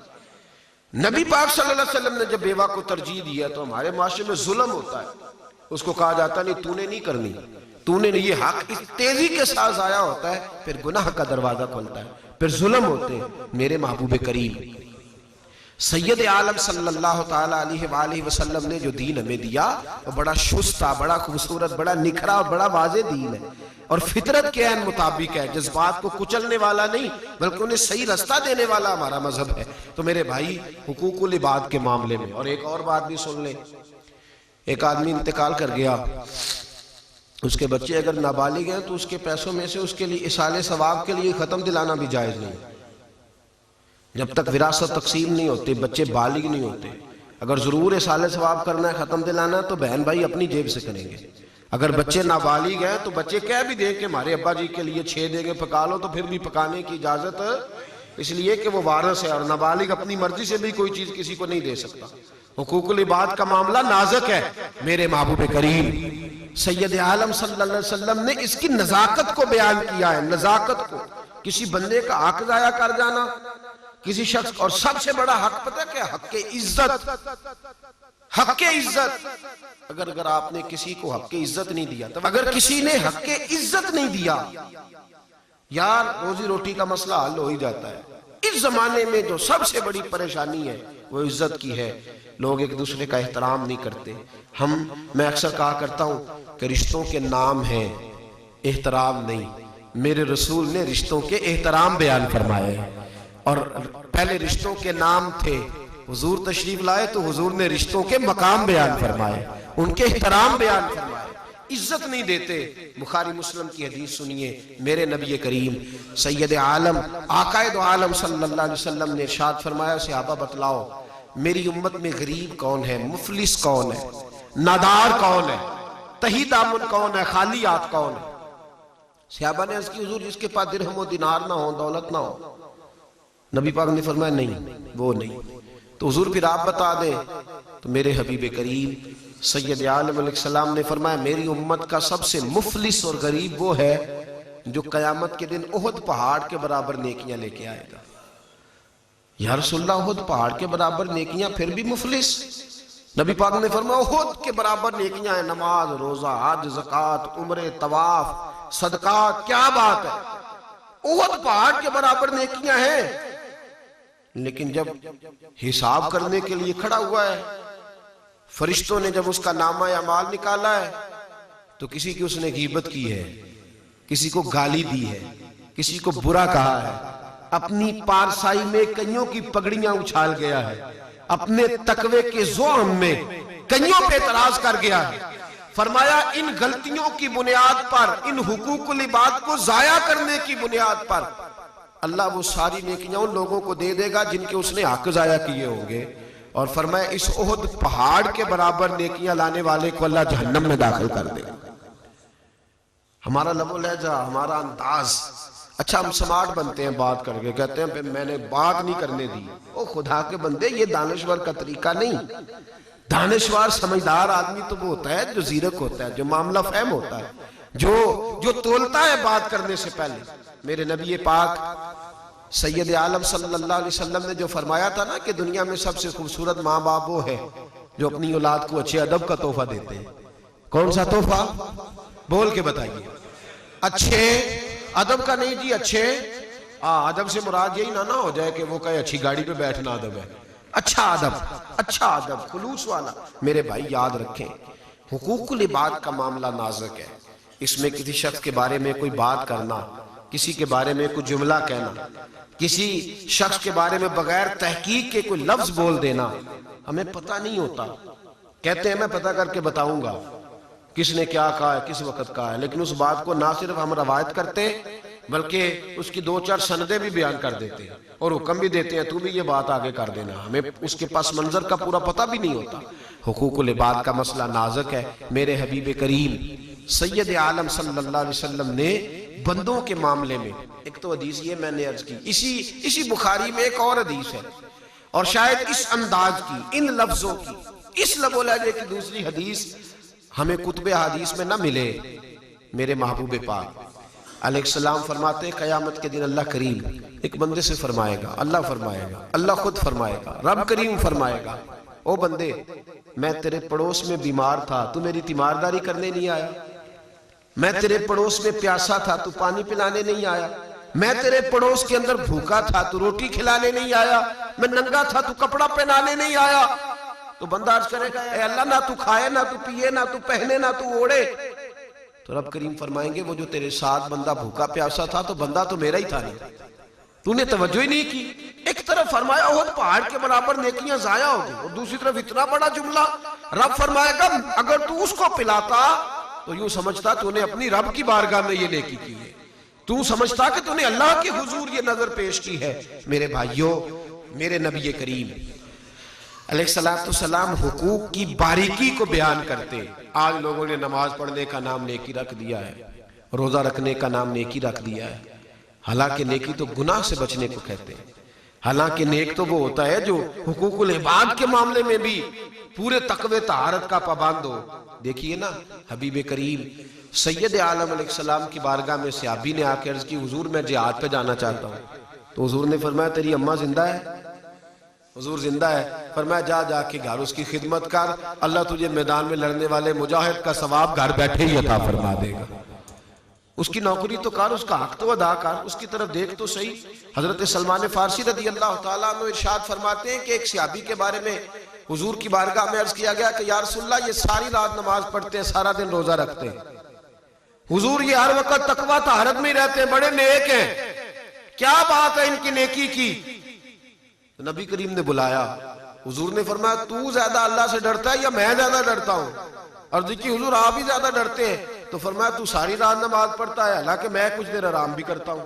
نبی پاک صلی اللہ علیہ وسلم نے جب بیوہ کو ترجیح دیا تو ہمارے معاشرے میں ظلم ہوتا ہے، اس کو کہا جاتا نہیں تو نے نہیں کرنی، تو نے نہیں، یہ حق اس تیزی کے ساتھ ضائع ہوتا ہے، پھر گناہ کا دروازہ کھلتا ہے، پھر ظلم ہوتے ہیں۔ میرے محبوب کریم سید عالم صلی اللہ تعالیٰ علیہ وآلہ وسلم نے جو دین ہمیں دیا وہ بڑا شست تھا، بڑا خوبصورت، بڑا نکھرا اور بڑا واضح دین ہے، اور فطرت کے عین مطابق ہے، جذبات کو کچلنے والا نہیں بلکہ انہیں صحیح رستہ دینے والا ہمارا مذہب ہے۔ تو میرے بھائی حقوق العباد کے معاملے میں، اور ایک اور بات بھی سن لیں، ایک آدمی انتقال کر گیا، اس کے بچے اگر نابالغ ہیں تو اس کے پیسوں میں سے اس کے لیے اصالِ ثواب کے لیے ختم دلانا بھی جائز نہیں۔ جب تک وراثت تقسیم نہیں ہوتی، بچے بالغ نہیں ہوتے، اگر ضرور اصالِ ثواب کرنا ہے، ختم دلانا، تو بہن بھائی اپنی جیب سے کریں گے۔ اگر بچے نابالغ ہیں تو بچے کہہ بھی دیں کہ ہمارے ابا جی کے لیے 6 دیں گے، پکا لو، تو پھر بھی پکانے کی اجازت، اس لیے کہ وہ وارث ہے، اور نابالغ اپنی مرضی سے بھی کوئی چیز کسی کو نہیں دے سکتا۔ حقوق العباد کا معاملہ نازک ہے۔ میرے محبوب کریم سید عالم صلی اللہ علیہ وسلم نے اس کی نزاکت کو بیان کیا ہے، نزاکت کو، کسی بندے کا حق ضائع کر جانا، کسی شخص، اور سب سے بڑا حق پتہ کیا؟ حق عزت، حق عزت۔ اگر آپ نے کسی کو حق عزت نہیں دیا، تو اگر کسی نے حق عزت نہیں دیا، یار روزی روٹی کا مسئلہ حل ہو ہی جاتا ہے۔ اس زمانے میں جو سب سے بڑی پریشانی ہے وہ عزت کی ہے، لوگ ایک دوسرے کا احترام نہیں کرتے۔ میں اکثر کہا کرتا ہوں کہ رشتوں کے نام ہیں، احترام نہیں۔ میرے رسول نے رشتوں کے احترام بیان فرمائے، اور پہلے رشتوں کے نام تھے، حضور تشریف لائے تو حضور نے رشتوں کے مقام بیان فرمائے، ان کے احترام بیان فرمائے۔ عزت نہیں دیتے۔ بخاری مسلم کی حدیث سنیے، میرے نبی کریم سید عالم آقائد عالم صلی اللہ علیہ وسلم نے ارشاد فرمایا، صحابہ بتلاؤ میری امت میں غریب کون ہے، مفلس کون ہے، نادار کون ہے، تہی دامن کون ہے، خالی ہاتھ کون ہے؟ صحابہ نے عرض کی حضور جس کے پاس درہم و دینار نہ ہو، دولت نہ ہو۔ نبی پاک نے فرمایا نہیں، وہ نہیں۔ تو حضور پھر آپ بتا دیں، تو میرے حبیب کریم سید عالم علیہ السلام نے فرمایا میری امت کا سب سے مفلس اور غریب وہ ہے جو قیامت کے دن احد پہاڑ کے برابر نیکیاں لے کے آئے گا۔ یا رسول اللہ احد پہاڑ کے برابر نیکیاں پھر بھی مفلس؟ نبی پاک نے فرمایا احد کے برابر نیکیاں ہیں، نماز، روزہ، حج، زکوٰۃ، عمرے، طواف، صدقات، کیا بات ہے، احد پہاڑ کے برابر نیکیاں ہیں۔ لیکن جب حساب کرنے کے لیے کھڑا ہوا ہے، فرشتوں نے جب اس کا نامہ اعمال نکالا ہے، تو کسی کی اس نے غیبت کی ہے، کسی کو گالی دی ہے، کسی کو برا کہا ہے، اپنی پارسائی میں کئیوں کی پگڑیاں اچھال گیا ہے، اپنے تقوی کے زعم میں کئیوں پہ اعتراض کر گیا ہے۔ فرمایا ان غلطیوں کی بنیاد پر، ان حقوق العباد کو ضائع کرنے کی بنیاد پر اللہ وہ ساری نیکیاں ان لوگوں کو دے دے گا جن کے اس نے حق ضائع کیے ہوں گے، اور فرمایا اس احد پہاڑ کے برابر نیکیاں لانے والے کو اللہ جہنم میں داخل کر دے گا۔ ہمارا لب و لہجہ، ہمارا انداز، اچھا ہم سمارٹ بنتے ہیں بات کر کے، کہتے ہیں میں نے بات نہیں کرنے دی۔ او خدا کے بندے، یہ دانشور کا طریقہ نہیں۔ دانشور سمجھدار آدمی تو وہ ہوتا ہے جو زیرک ہوتا ہے، جو معاملہ فہم ہوتا ہے، جو تولتا ہے بات کرنے سے پہلے۔ میرے نبی پاک سید عالم صلی اللہ علیہ وسلم نے جو فرمایا تھا نا کہ دنیا میں سب سے خوبصورت ماں باپ وہ ہے جو اپنی اولاد کو اچھے ادب کا تحفہ دیتے ہیں۔ کون سا تحفہ؟ بول کے بتائیے۔ اچھے ادب کا نہیں جی، اچھے ادب سے مراد یہی نہ ہو جائے کہ وہ کہے اچھی گاڑی پہ بیٹھنا ادب ہے۔ اچھا ادب، اچھا ادب، خلوص والا۔ میرے بھائی یاد رکھیں، حقوق العباد کا معاملہ نازک ہے۔ اس میں کسی شخص کے بارے میں کوئی بات کرنا، کسی کے بارے میں کوئی جملہ کہنا، کسی شخص کے بارے میں بغیر تحقیق کے کوئی لفظ بول دینا، ہمیں پتہ نہیں ہوتا۔ کہتے ہیں میں پتہ کر کے بتاؤں گا کس نے کیا کہا ہے، کس وقت کہا ہے، لیکن اس بات کو نہ صرف ہم روایت کرتے بلکہ اس کی 2-4 سندیں بھی بیان کر دیتے ہیں اور حکم بھی دیتے ہیں تو بھی یہ بات آگے کر دینا۔ ہمیں اس کے پاس منظر کا پورا پتہ بھی نہیں ہوتا۔ حقوق العباد کا مسئلہ نازک ہے۔ میرے حبیب کریم سید عالم صلی اللہ علیہ وسلم نے بندوں کے معاملے میں، ایک تو حدیث یہ میں نے عرض کی، اسی بخاری میں ایک اور حدیث ہے، اور شاید اس انداز کی، ان لفظوں کی، اس لب و لہجے کی دوسری حدیث ہمیں کتب حدیث میں نہ ملے۔ میرے محبوب پاک علیہ السلام فرماتے ہیں قیامت کے دن اللہ کریم ایک بندے سے فرمائے گا، اللہ فرمائے گا، اللہ خود فرمائے گا، رب کریم فرمائے گا، او بندے میں تیرے پڑوس میں بیمار تھا، تو میری تیمارداری کرنے نہیں آیا، میں تیرے پڑوس میں پیاسا تھا، تو پانی پلانے نہیں آیا، میں تیرے پڑوس کے اندر بھوکا تھا، تو روٹی کھلانے نہیں آیا، میں ننگا تھا، تو کپڑا پہنانے نہیں آیا۔ تو بندہ عرض کرے گا اے اللہ نہ تو کھائے، نہ تو پیے، نہ تو پہنے، نہ تو اوڑے۔ تو رب کریم فرمائیں گے وہ جو تیرے ساتھ بندہ بھوکا پیاسا تھا تو بندہ تو میرا ہی تھا نہیں، تو نے توجہ ہی نہیں کی۔ ایک طرف فرمایا احد پہاڑ کے برابر نیکیاں ضائع ہو گئی، اور دوسری طرف اتنا بڑا جملہ رب فرمائے گا اگر تو اس کو پلاتا تو یوں سمجھتا تو نے اپنی رب کی بارگاہ میں یہ نیکی کی ہے، تو سمجھتا کہ تو نے اللہ کے حضور یہ نظر پیش کی ہے۔ میرے بھائیوں، میرے نبی کریم علیہ السلام حقوق کی باریکی کو بیان کرتے۔ آج لوگوں نے نماز پڑھنے کا نام نیکی رکھ دیا ہے، روزہ رکھنے کا نام نیکی رکھ دیا ہے، حالانکہ نیکی تو گناہ سے بچنے کو کہتے ہیں۔ حالانکہ نیک تو وہ ہوتا ہے جو حقوق العباد کے معاملے میں بھی پورے تقوی طہارت کا پابند ہو۔ دیکھیے نا حبیب کریم سید عالم علیہ السلام کی بارگاہ میں صحابی نے آ کے عرض کی حضور میں جہاد پہ جانا چاہتا ہوں، تو حضور نے فرمایا تیری اماں زندہ ہے؟ حضور زندہ ہے۔ فرمایا جا جا کے گھر اس کی خدمت کر، اللہ تجھے میدان میں لڑنے والے مجاہد کا ثواب گھر بیٹھے ہی عطا فرما دے گا۔ اس کی نوکری تو کر، اس کا حق تو ادا کر، اس کی طرف دیکھ تو صحیح۔ حضرت سلمان فارسی رضی اللہ تعالیٰ عنہ ارشاد فرماتے ہیں کہ ایک صحابی کے بارے میں حضور کی بارگاہ میں عرض کیا گیا کہ یا رسول اللہ یہ ساری رات نماز پڑھتے ہیں، سارا دن روزہ رکھتے ہیں، حضور یہ ہر وقت تقویٰ طہارت میں رہتے ہیں، بڑے نیک ہیں، کیا بات ہے ان کی نیکی کی؟ نبی کریم نے بلایا، حضور نے فرمایا تو زیادہ اللہ سے ڈرتا ہے یا میں زیادہ ڈرتا ہوں؟ عرض کی حضور آپ ہی زیادہ ڈرتے ہیں۔ تو فرمایا تو ساری رات نماز پڑھتا ہے حالانکہ میں کچھ دیر آرام بھی کرتا ہوں،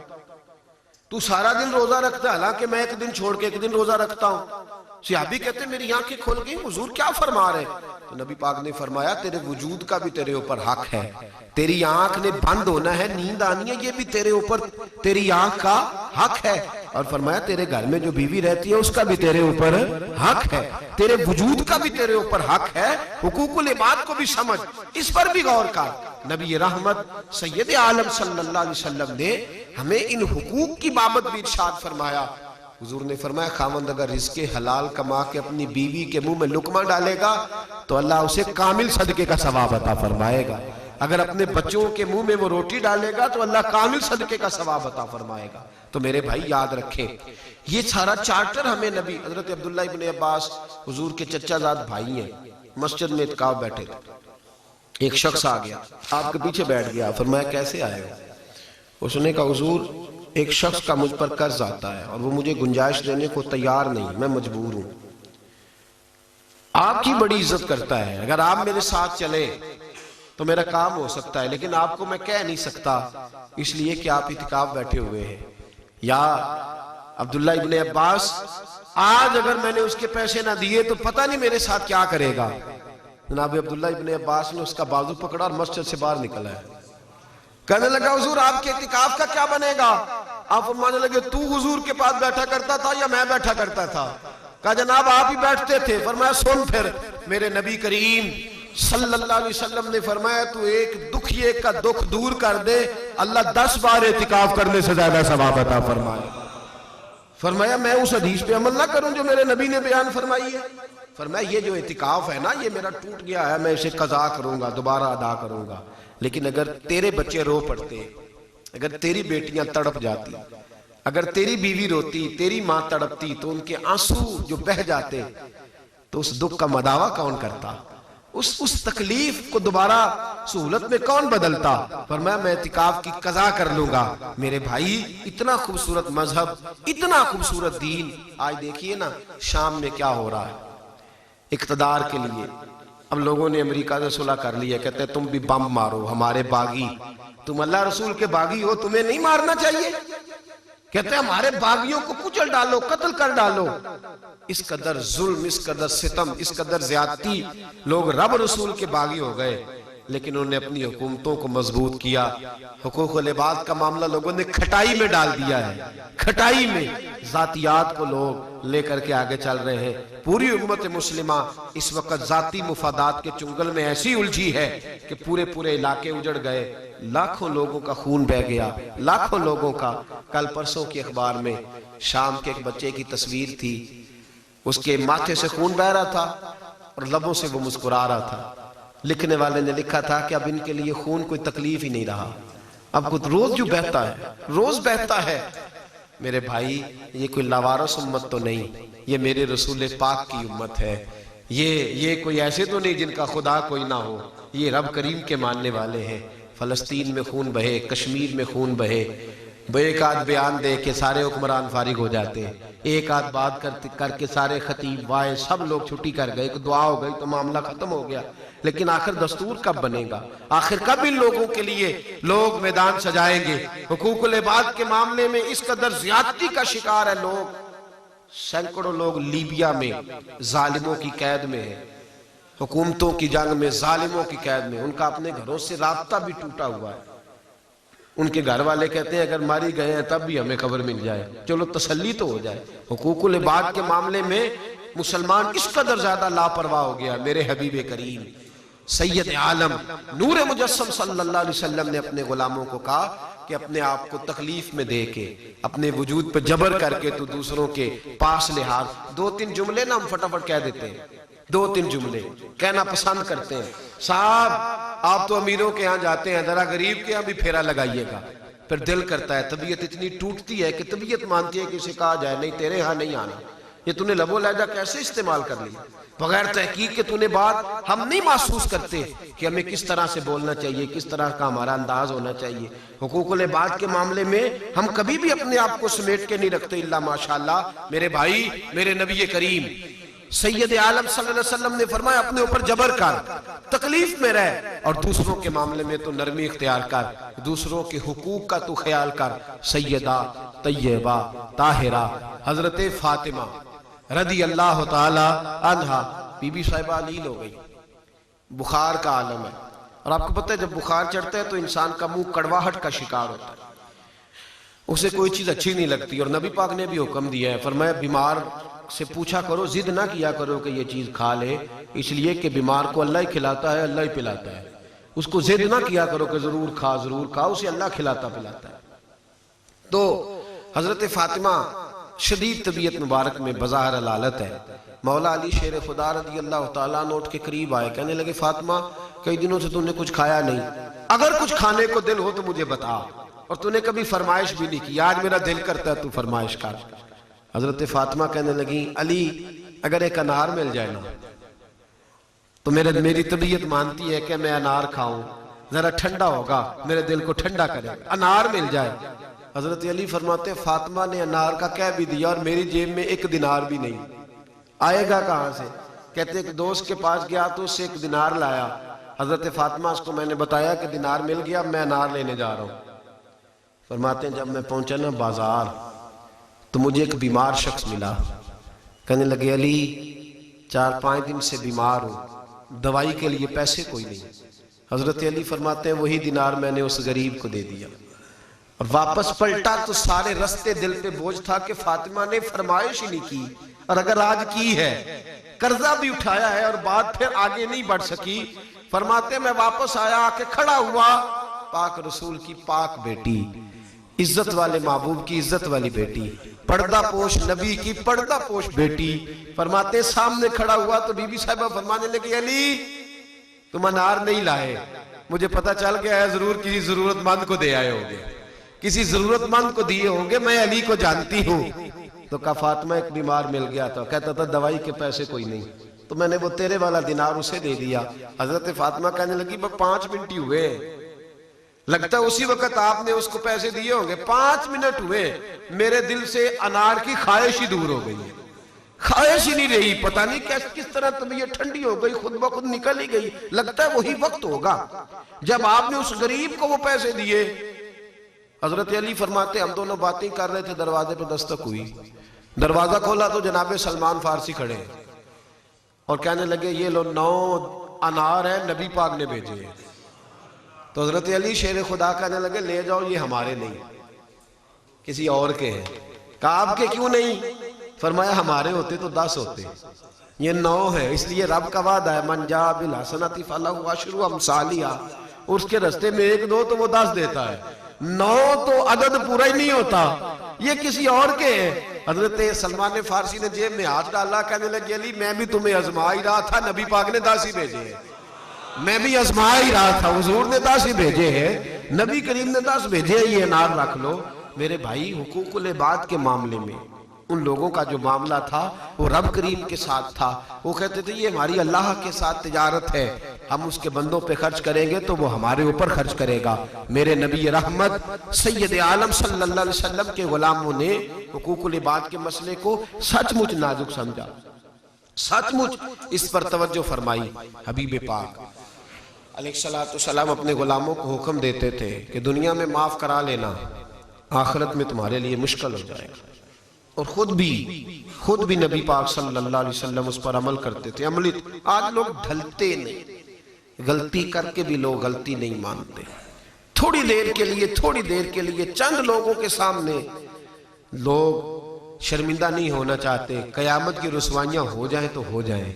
تو سارا دن روزہ رکھتا ہے حالانکہ میں ایک دن چھوڑ کے ایک دن روزہ رکھتا ہوں۔ صحابی کہتے ہیں میری آنکھیں کھل گئی، حضور کیا فرما رہے؟ تو نبی پاک نے فرمایا تیرے وجود کا بھی تیرے اوپر حق ہے، تیری آنکھ نے بند ہونا ہے، نیند آنی ہے، یہ بھی تیرے اوپر تیری آنکھ کا حق ہے۔ اور فرمایا تیرے گھر میں جو بیوی رہتی ہے اس کا بھی تیرے اوپر حق ہے، تیرے وجود کا بھی تیرے اوپر حق ہے، حقوق العباد کو بھی سمجھ، اس پر بھی غور کر۔ نبی رحمت سید عالم صلی اللہ علیہ وسلم نے ہمیں ان حقوق کی بابت بھی ارشاد فرمایا۔ حضور نے فرمایا خاوند اگر رزق حلال کما کے اپنی بیوی کے منہ میں لقمہ ڈالے گا تو اللہ اسے کامل صدقے کا ثواب عطا فرمائے گا، اگر اپنے بچوں کے منہ میں وہ روٹی ڈالے گا تو اللہ کامل صدقے کا ثواب عطا فرمائے گا۔ تو میرے بھائی یاد رکھیں یہ سارا چارٹر ہمیں نبی حضرت عبداللہ ابن عباس حضور کے چچا زاد بھائی ہیں، مسجد میں اعتکاف بیٹھے تھے، ایک شخص آ گیا آپ کے پیچھے بیٹھ گیا، فرمایا کیسے آئے ہو؟ اس نے کہا حضور ایک شخص کا مجھ پر قرض آتا ہے اور وہ مجھے گنجائش دینے کو تیار نہیں، میں مجبور ہوں، آپ کی بڑی عزت کرتا ہے، اگر آپ میرے ساتھ چلے تو میرا کام ہو سکتا ہے، لیکن آپ کو میں کہہ نہیں سکتا اس لیے کہ آپ اعتکاف بیٹھے ہوئے ہیں۔ یا عبداللہ ابن عباس آج اگر میں نے اس کے پیسے نہ دیے تو پتہ نہیں میرے ساتھ کیا کرے گا۔ جناب عبداللہ ابن عباس نے اس کا بازو پکڑا اور مسجد سے باہر نکلا ہے، کہنے لگا حضور آپ کے اعتکاف کا کیا بنے گا؟ آپ فرمانے لگے تو حضور کے پاس بیٹھا کرتا تھا یا میں بیٹھا کرتا تھا؟ کہا جناب آپ ہی بیٹھتے تھے۔ فرمایا سن پھر میرے نبی کریم صلی اللہ علیہ وسلم نے فرمایا تو ایک دکھیے کا دکھ دور کر دے اللہ 10 بار اعتکاف کرنے سے زیادہ ثواب عطا فرمائے۔ فرمایا میں اس حدیث پہ عمل نہ کروں جو میرے نبی نے بیان فرمائی ہے؟ فرمایا یہ جو اعتکاف ہے نا یہ میرا ٹوٹ گیا ہے، میں اسے قضا کروں گا، دوبارہ ادا کروں گا، لیکن اگر تیرے بچے رو پڑتے، اگر تیری بیٹیاں تڑپ جاتی، اگر تیری بیوی روتی، تیری ماں تڑپتی تو ان کے آنسو جو بہہ جاتے تو اس دکھ کا مداوع کون کرتا؟ اس تکلیف کو دوبارہ سہولت میں کون بدلتا؟ فرمایا میں اعتکاف کی قضا کر لوں گا۔ میرے بھائی اتنا خوبصورت مذہب، اتنا خوبصورت دین، آج دیکھیے نا شام میں کیا ہو رہا ہے اقتدار کے لیے۔ اب لوگوں نے امریکہ سے صلح کر لیا، کہتے ہیں تم بھی بم مارو ہمارے باغی، تم اللہ رسول کے باغی ہو تمہیں نہیں مارنا چاہیے؟ کہتے ہیں ہمارے باغیوں کو کچل ڈالو، قتل کر ڈالو۔ اس قدر ظلم، اس قدر ستم، اس قدر زیادتی، لوگ رب رسول کے باغی ہو گئے۔ لیکن انہوں نے اپنی حکومتوں کو مضبوط کیا. حقوق العباد کا معاملہ لوگوں نے کھٹائی میں ڈال دیا ہے. کھٹائی میں ذاتیات کو لوگ لے کر کے آگے چل رہے ہیں. پوری امت مسلمہ اس وقت ذاتی مفادات کے چنگل میں ایسی الجھی ہے کہ پورے علاقے اجڑ گئے. لاکھوں لوگوں کا خون بہہ گیا, لاکھوں لوگوں کا. کل پرسوں کے اخبار میں شام کے ایک بچے کی تصویر تھی, اس کے ماتھے سے خون بہہ رہا تھا اور لبوں سے وہ مسکرا رہا تھا. لکھنے والے نے لکھا تھا کہ اب ان کے لیے خون کوئی تکلیف ہی نہیں رہا, اب خود روز جو بہتا ہے, روز بہتا ہے. میرے بھائی, یہ کوئی لاوارث امت تو نہیں, یہ میرے رسول پاک کی امت ہے. یہ کوئی ایسے تو نہیں جن کا خدا کوئی نہ ہو, یہ رب کریم کے ماننے والے ہیں. فلسطین میں خون بہے, کشمیر میں خون بہے, ایک آدھ بیان دے کے سارے حکمران فارغ ہو جاتے ہیں, ایک آدھ بات کر کے سارے خطیب وائے سب لوگ چھٹی کر گئے, ایک دعا ہو گئی تو معاملہ ختم ہو گیا. لیکن آخر دستور کب بنے گا؟ آخر کب ان لوگوں کے لیے لوگ میدان سجائیں گے؟ حقوق العباد کے معاملے میں اس قدر زیادتی کا شکار ہے لوگ. سینکڑوں لوگ لیبیا میں ظالموں کی قید میں ہیں, حکومتوں کی جنگ میں ظالموں کی قید میں. ان کا اپنے گھروں سے رابطہ بھی ٹوٹا ہوا ہے. ان کے گھر والے کہتے ہیں اگر ماری گئے ہیں تب بھی ہمیں خبر مل جائے, چلو تسلی تو ہو جائے. حقوق العباد کے معاملے میں مسلمان اس قدر زیادہ لاپرواہ ہو گیا. میرے حبیب کریم سید عالم نور مجسم صلی اللہ علیہ وسلم نے اپنے غلاموں کو کہا کہ اپنے آپ کو تکلیف میں دے کے, اپنے وجود پہ جبر کر کے تو دوسروں کے پاس لحاظ. 2-3 جملے نا ہم فٹافٹ کہہ دیتے ہیں, 2-3 جملے کہنا پسند کرتے ہیں. صاحب آپ تو امیروں کے ہاں جاتے ہیں, ذرا غریب کے ہاں بھی پھیرا لگائیے گا. پھر دل کرتا ہے, طبیعت اتنی ٹوٹتی ہے کہ طبیعت مانتی ہے کہ اسے کہا جائے نہیں تیرے ہاں نہیں آنا. یہ تو نے لب و لہجہ کیسے استعمال کر لیا بغیر تحقیق کے؟ تو نے بات ہم نہیں محسوس کرتے کہ ہمیں کس طرح سے بولنا چاہیے, کس طرح کا ہمارا انداز ہونا چاہیے. حقوق العباد کے معاملے میں ہم کبھی بھی اپنے آپ کو سمیٹ کے نہیں رکھتے الا ماشاءاللہ. میرے بھائی, میرے نبی کریم سید عالم صلی اللہ علیہ وسلم نے فرمایا اپنے اوپر جبر کر, تکلیف میں رہ, اور دوسروں کے معاملے میں تو نرمی اختیار کر, دوسروں کے حقوق کا تو خیال کر. سیدہ طیبہ طاہرہ حضرت فاطمہ رضی اللہ تعالی عنہا بی بی صاحبہ علیل ہو گئی. بخار کا عالم ہے, اور آپ کو پتہ ہے جب بخار چڑھتا ہے تو انسان کا منہ کڑواہٹ کا شکار ہوتا ہے, اسے کوئی چیز اچھی نہیں لگتی. اور نبی پاک نے بھی حکم دیا ہے, فرمایا بیمار سے پوچھا کرو, ضد نہ کیا کرو کہ یہ چیز کھا لے, اس لیے کہ بیمار کو اللہ ہی کھلاتا ہے, اللہ ہی پلاتا ہے. اس کو ضد نہ کیا کرو کہ ضرور کھا ضرور کھا, اسے اللہ کھلاتا پلاتا ہے. تو حضرت فاطمہ شدید طبیعت مبارک میں بظاہر الحالت ہے. مولا علی شیر خدا رضی اللہ تعالیٰ عنہ اٹھ کے قریب آئے, کہنے لگے فاطمہ کئی دنوں سے تم نے کچھ کھایا نہیں, اگر کچھ کھانے کو دل ہو تو مجھے بتا, اور تم نے کبھی فرمائش بھی نہیں کی, آج میرا دل کرتا ہے تو فرمائش کر. حضرت فاطمہ کہنے لگی علی اگر ایک انار مل جائے نا تو میری طبیعت مانتی ہے کہ میں انار کھاؤں, ذرا ٹھنڈا ہوگا, میرے دل کو ٹھنڈا کرے, انار مل جائے. حضرت علی فرماتے فاطمہ نے انار کا کہہ بھی دیا اور میری جیب میں 1 دینار بھی نہیں, آئے گا کہاں سے؟ کہتے ایک دوست کے پاس گیا تو اس سے 1 دینار لایا. حضرت فاطمہ اس کو میں نے بتایا کہ دینار مل گیا, میں انار لینے جا رہا ہوں. فرماتے ہیں جب میں پہنچا نا بازار تو مجھے ایک بیمار شخص ملا, کہنے لگے علی 4-5 دن سے بیمار ہوں, دوائی کے لیے پیسے کوئی نہیں. حضرت علی فرماتے ہیں وہی دینار میں نے اس غریب کو دے دیا, اور واپس پلٹا تو سارے رستے دل پہ بوجھ تھا کہ فاطمہ نے فرمائش ہی نہیں کی, اور اگر آج کی ہے قرضہ بھی اٹھایا ہے اور بات پھر آگے نہیں بڑھ سکی. فرماتے میں واپس آیا, آ کے کھڑا ہوا, پاک رسول کی پاک بیٹی, عزت والے محبوب کی عزت والی بیٹی, پردہ پوش نبی کی پردہ پوش بیٹی. فرماتے سامنے کھڑا ہوا تو بی بی صاحبہ فرمانے لگی علی تم انار نہیں لائے, مجھے پتا چل گیا ہے ضرور کسی ضرورت مند کو دے آئے ہوں گے, کسی ضرورت مند کو دیے ہوں گے, میں علی کو جانتی ہوں. تو کہا فاطمہ ایک بیمار مل گیا تھا, کہتا تھا دوائی کے پیسے کوئی نہیں, تو میں نے وہ تیرے والا دینار اسے دے دیا. حضرت فاطمہ کہنے لگی بس 5 منٹ ہی ہوئے, لگتا ہے اسی وقت آپ نے اس کو پیسے دیے ہوں گے, 5 منٹ ہوئے, میرے دل سے انار کی خواہش ہی دور ہو گئی, خواہش ہی نہیں رہی. پتہ نہیں کس طرح طبیعت ٹھنڈی ہو گئی, خود بخود نکل ہی گئی. لگتا ہے وہی وقت ہوگا جب آپ نے اس غریب کو وہ پیسے دیے. حضرت علی فرماتے ہم دونوں باتیں کر رہے تھے, دروازے پہ دستک ہوئی, دروازہ کھولا تو جناب سلمان فارسی کھڑے اور کہنے لگے یہ لو 9 انار ہیں, نبی پاک نے بھیجے ہیں. تو حضرت علی شیر خدا کہنے لگے لے جاؤ یہ ہمارے نہیں کسی اور کے ہیں. کہا آپ کے کیوں نہیں؟ فرمایا ہمارے ہوتے تو 10 ہوتے, یہ 9 ہے. اس لیے رب کا وعدہ ہے من جاء بالحسنۃ فلہ عشر امثالھا, اس کے رستے میں 1 2 تو وہ 10 دیتا ہے, 9 تو عدد پورا ہی نہیں ہوتا, یہ کسی اور کے ہیں. حضرت سلمان فارسی نے جیب میں ہاتھ ڈالا, کہنے لگے علی میں بھی تمہیں آزما ہی رہا تھا, نبی پاک نے 10 ہی بھیجے ہیں. میں بھی آزما ہی رہا تھا, حضور نے 10 ہی بھیجے ہیں, نبی کریم نے 10 بھیجے ہیں, یہ نار رکھ لو. میرے بھائی حقوق العباد کے معاملے میں ان لوگوں کا جو معاملہ تھا وہ رب کریم کے ساتھ تھا. وہ کہتے تھے یہ ہماری اللہ کے ساتھ تجارت ہے, ہم اس کے بندوں پہ خرچ کریں گے تو وہ ہمارے اوپر خرچ کرے گا. میرے نبی رحمت سید عالم صلی اللہ علیہ وسلم کے غلاموں نے حقوق العباد کے مسئلے کو سچ مچ نازک سمجھا, سچ مچ اس پر توجہ فرمائی. حبیب پاک علیہ الصلوۃ والسلام اپنے غلاموں کو حکم دیتے تھے کہ دنیا میں معاف کرا لینا, آخرت میں تمہارے لیے مشکل ہو جائے گا. اور خود بھی نبی پاک صلی اللہ علیہ وسلم اس پر عمل کرتے تھے. عملی آج لوگ ڈھلتے نہیں, غلطی کر کے بھی لوگ غلطی نہیں مانتے. تھوڑی دیر کے لیے چند لوگوں کے سامنے لوگ شرمندہ نہیں ہونا چاہتے. قیامت کی رسوائیاں ہو جائیں تو ہو جائیں.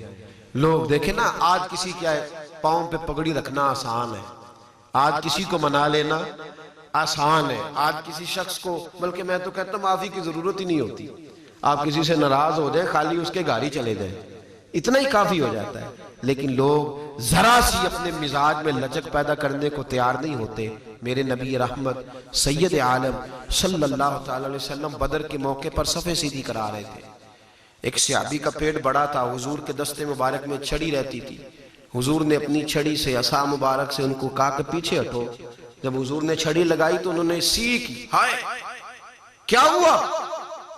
لوگ دیکھیں نا, آج کسی کے پاؤں پہ پگڑی رکھنا آسان ہے, آج کسی کو منا لینا آسان ہے, آج کسی شخص کو, بلکہ میں تو کہتا ہوں معافی کی ضرورت ہی نہیں ہوتی. آپ کسی سے ناراض ہو جائیں, خالی اس کے گاڑی چلے جائیں, اتنا ہی کافی ہو جاتا ہے. لیکن لوگ ذرا سی اپنے مزاج میں لچک پیدا کرنے کو تیار نہیں ہوتے. میرے نبی رحمت سید عالم صلی اللہ تعالی علیہ وسلم بدر کے موقع پر صفیں سیدھی کرا رہے تھے. ایک صحابی کا پیٹ بڑا تھا, حضور کے دستے مبارک میں چھڑی رہتی تھی. حضور نے اپنی چھڑی سے عصا مبارک سے ان کو کہا کہ پیچھے ہٹو. جب حضور نے چھڑی لگائی تو انہوں نے سی کی, ہائے کیا ہوا؟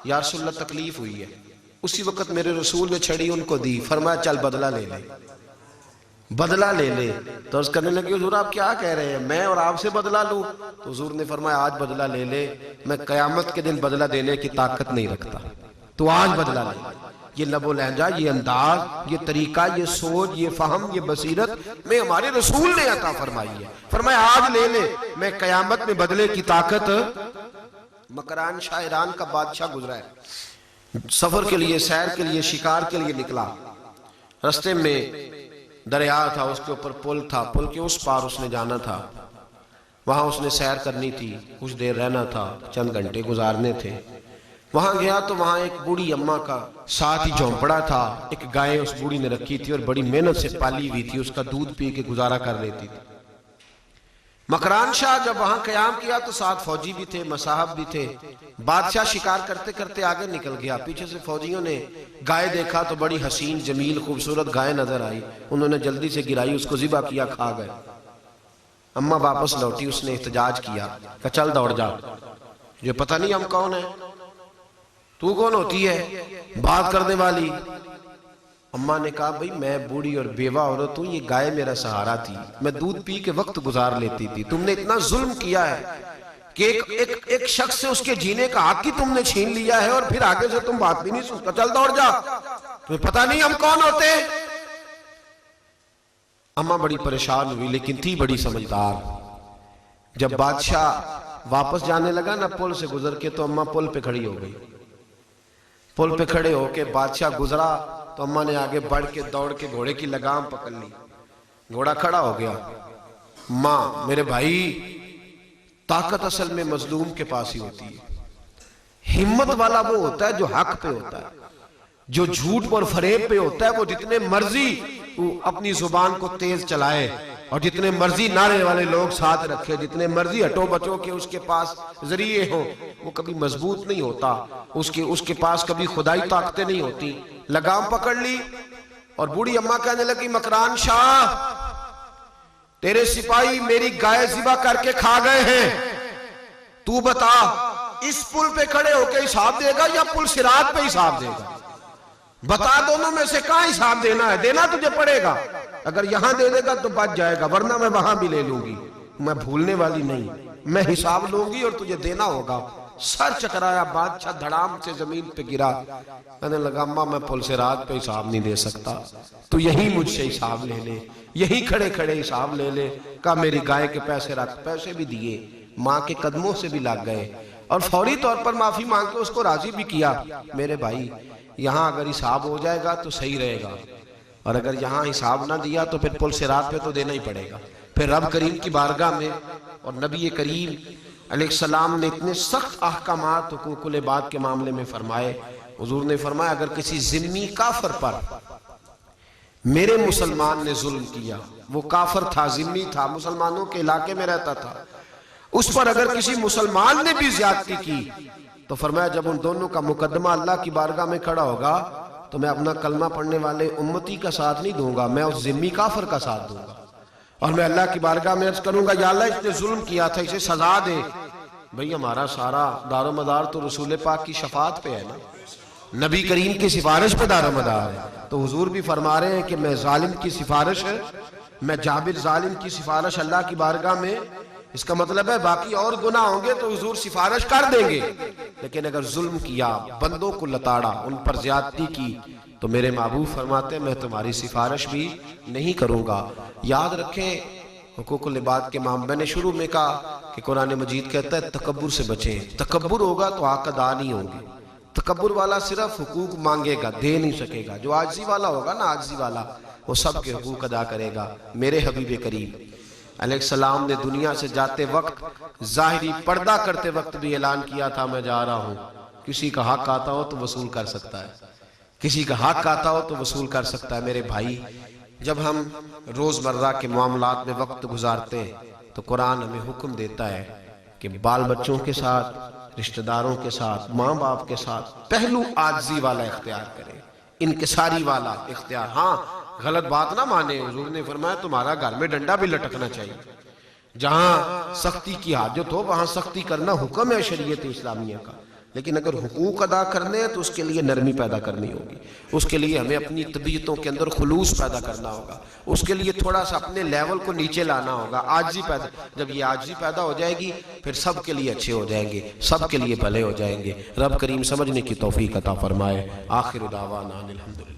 یا رسول اللہ تکلیف ہوئی ہے. اسی وقت میرے رسول نے چھڑی ان کو دی, فرمایا چل بدلہ لے لے, بدلہ لے لے. تو اس کرنے لگے حضور آپ کیا کہہ رہے ہیں, میں اور آپ سے بدلہ لوں؟ تو حضور نے فرمایا آج بدلہ لے لے, میں قیامت کے دن بدلہ دینے کی طاقت نہیں رکھتا, تو آج بدلہ لے. یہ لب و لہجہ, یہ انداز, یہ طریقہ, یہ سوچ, یہ فہم, یہ بصیرت میں ہمارے رسول نے عطا فرمائی ہے. فرمایا آج لے لے, میں قیامت میں بدلے کی طاقت. مکران شاہ ایران کا بادشاہ گزرا ہے, سفر کے لیے, سیر کے لیے, شکار کے لیے نکلا. رستے میں دریا تھا, اس کے اوپر پل تھا, پل کے اس پار اس نے جانا تھا. وہاں اس نے سیر کرنی تھی, کچھ دیر رہنا تھا, چند گھنٹے گزارنے تھے. وہاں گیا تو وہاں ایک بوڑھی اماں کا ساتھ ہی جھونپڑا تھا. ایک گائے اس بوڑھی نے رکھی تھی اور بڑی محنت سے پالی ہوئی تھی, اس کا دودھ پی کے گزارا کر لیتی تھی. مکران شاہ جب وہاں قیام کیا تو ساتھ فوجی بھی تھے, مصاحب بھی تھے. بادشاہ شکار کرتے کرتے آگے نکل گیا, پیچھے سے فوجیوں نے گائے دیکھا تو بڑی حسین جمیل خوبصورت گائے نظر آئی. انہوں نے جلدی سے گرائی, اس کو ذبح کیا, کھا گئے. اماں واپس لوٹی, اس نے احتجاج کیا کہ چل دوڑ جا, یہ پتہ نہیں ہم کون ہیں, تو کون ہوتی ہے بات کرنے والی؟ اماں نے کہا بھئی میں بوڑھی اور بیوہ عورت ہوں, یہ گائے میرا سہارا تھی, میں دودھ پی کے وقت گزار لیتی تھی. تم نے اتنا ظلم کیا ہے کہ ایک شخص سے اس کے جینے کا حق ہی تم نے چھین لیا ہے, اور پھر آگے سے تم بات بھی نہیں سنتا, چل دوڑ جا, تمہیں پتہ نہیں ہم کون ہوتے. اماں بڑی پریشان ہوئی, لیکن تھی بڑی سمجھدار. جب بادشاہ واپس جانے لگا نا پل سے گزر کے, تو اماں پل پہ کھڑی ہو گئی. پل پہ کھڑے ہو کے بادشاہ گزرا تو اماں نے آگے بڑھ کے دوڑ کے گھوڑے کی لگام پکڑ لی. گھوڑا کھڑا ہو گیا. ماں میرے بھائی, طاقت اصل میں مظلوم کے پاس ہی ہوتی ہے. ہمت والا وہ ہوتا ہے جو حق پہ ہوتا ہے, جو جھوٹ پر فریب پہ ہوتا ہے وہ جتنے مرضی اپنی زبان کو تیز چلائے اور جتنے مرضی نعرے والے لوگ ساتھ رکھے, جتنے مرضی ہٹو بچو کے اس کے پاس ذریعے ہوں, وہ کبھی مضبوط نہیں ہوتا. اس کے پاس کبھی خدائی طاقتیں نہیں ہوتی. لگام پکڑ لی اور بوڑھی اماں کہنے لگی مکران شاہ تیرے سپاہی میری گائے ذبح کر کے کھا گئے ہیں, تو بتا اس پل پہ کھڑے ہو کے حساب دے گا یا پل صراط پہ حساب دے گا؟ بتا, دونوں میں سے کہاں حساب دینا ہے؟ دینا تجھے پڑے گا. اگر یہاں دے دے گا تو بچ جائے گا, ورنہ میں وہاں بھی لے لوں گی. میں بھولنے والی نہیں, میں حساب لوں گی اور تجھے دینا ہوگا. سر چکرایا، بادشاہ دھڑام سے زمین پہ گرا، کہنے لگا اماں میں پل سے رات پہ حساب نہیں دے سکتا، تو یہی مجھ سے حساب لے لے، یہی کھڑے کھڑے حساب لے لے۔ کہا میری گائے کے پیسے رکھ، پیسے بھی دیے، ماں کے قدموں سے بھی لگ گئے اور فوری طور پر معافی مانگ کے اس کو راضی بھی کیا، میرے بھائی یہاں اگر حساب ہو جائے گا تو صحیح رہے گا، اور اگر یہاں حساب نہ دیا تو پھر پل سے رات پہ تو دینا ہی پڑے گا۔ پھر رب کریم کی بارگاہ میں اور نبی کریم علیہ السلام نے اتنے سخت احکامات حقوق العباد کے معاملے میں فرمائے۔ حضور نے فرمایا اگر کسی ذمی کافر پر میرے مسلمان نے ظلم کیا، وہ کافر تھا، ذمی تھا، مسلمانوں کے علاقے میں رہتا تھا، اس پر اگر کسی مسلمان نے بھی زیادتی کی تو فرمایا جب ان دونوں کا مقدمہ اللہ کی بارگاہ میں کھڑا ہوگا تو میں اپنا کلمہ پڑھنے والے امتی کا ساتھ نہیں دوں گا، میں اس ذمی کافر کا ساتھ دوں گا، اور میں اللہ کی بارگاہ میں عرض کروں گا یا اللہ اس نے ظلم کیا تھا، اسے سزا دے۔ بھئی ہمارا سارا دار و مدار تو رسول پاک کی شفاعت پہ ہے نا، نبی کریم کی سفارش پہ دار و مدار ہے۔ تو حضور بھی فرما رہے ہیں کہ میں ظالم کی سفارش ہے، میں جابر ظالم کی سفارش اللہ کی بارگاہ میں، اس کا مطلب ہے باقی اور گناہ ہوں گے تو حضور سفارش کر دیں گے، لیکن اگر ظلم کیا، بندوں کو لتاڑا، ان پر زیادتی کی، تو میرے محبوب فرماتے ہیں میں تمہاری سفارش بھی نہیں کروں گا۔ یاد رکھیں حقوق العباد کے معاملے، میں نے شروع میں کہا کہ قرآن مجید کہتا ہے تکبر سے بچیں، تکبر ہوگا تو حق ادا نہیں ہوں گے، تکبر والا صرف حقوق مانگے گا، دے نہیں سکے گا، جو عاجزی والا ہوگا نا، عاجزی والا، وہ سب کے حقوق ادا کرے گا۔ میرے حبیب کریم علیہ السلام نے دنیا سے جاتے وقت ظاہری پردہ کرتے وقت بھی اعلان کیا تھا میں جا رہا ہوں، کسی کا حق آتا ہو تو وصول کر سکتا ہے، کسی کا حق آتا ہو تو وصول کر سکتا ہے۔ میرے بھائی جب ہم روزمرہ کے معاملات میں وقت گزارتے ہیں تو قرآن ہمیں حکم دیتا ہے کہ بال بچوں کے ساتھ، رشتہ داروں کے ساتھ، ماں باپ کے ساتھ پہلو عاجزی والا اختیار کریں، انکساری والا اختیار۔ ہاں غلط بات نہ مانے، حضور نے فرمایا تمہارا گھر میں ڈنڈا بھی لٹکنا چاہیے، جہاں سختی کی حاجت ہو وہاں سختی کرنا حکم ہے شریعت اسلامیہ کا، لیکن اگر حقوق ادا کرنے ہیں تو اس کے لیے نرمی پیدا کرنی ہوگی، اس کے لیے ہمیں اپنی طبیعتوں کے اندر خلوص پیدا کرنا ہوگا، اس کے لیے تھوڑا سا اپنے لیول کو نیچے لانا ہوگا، عاجزی پیدا۔ جب یہ عاجزی پیدا ہو جائے گی پھر سب کے لیے اچھے ہو جائیں گے، سب کے لیے بھلے ہو جائیں گے۔ رب کریم سمجھنے کی توفیق عطا فرمائے۔ آخر دعوانا الحمدللہ۔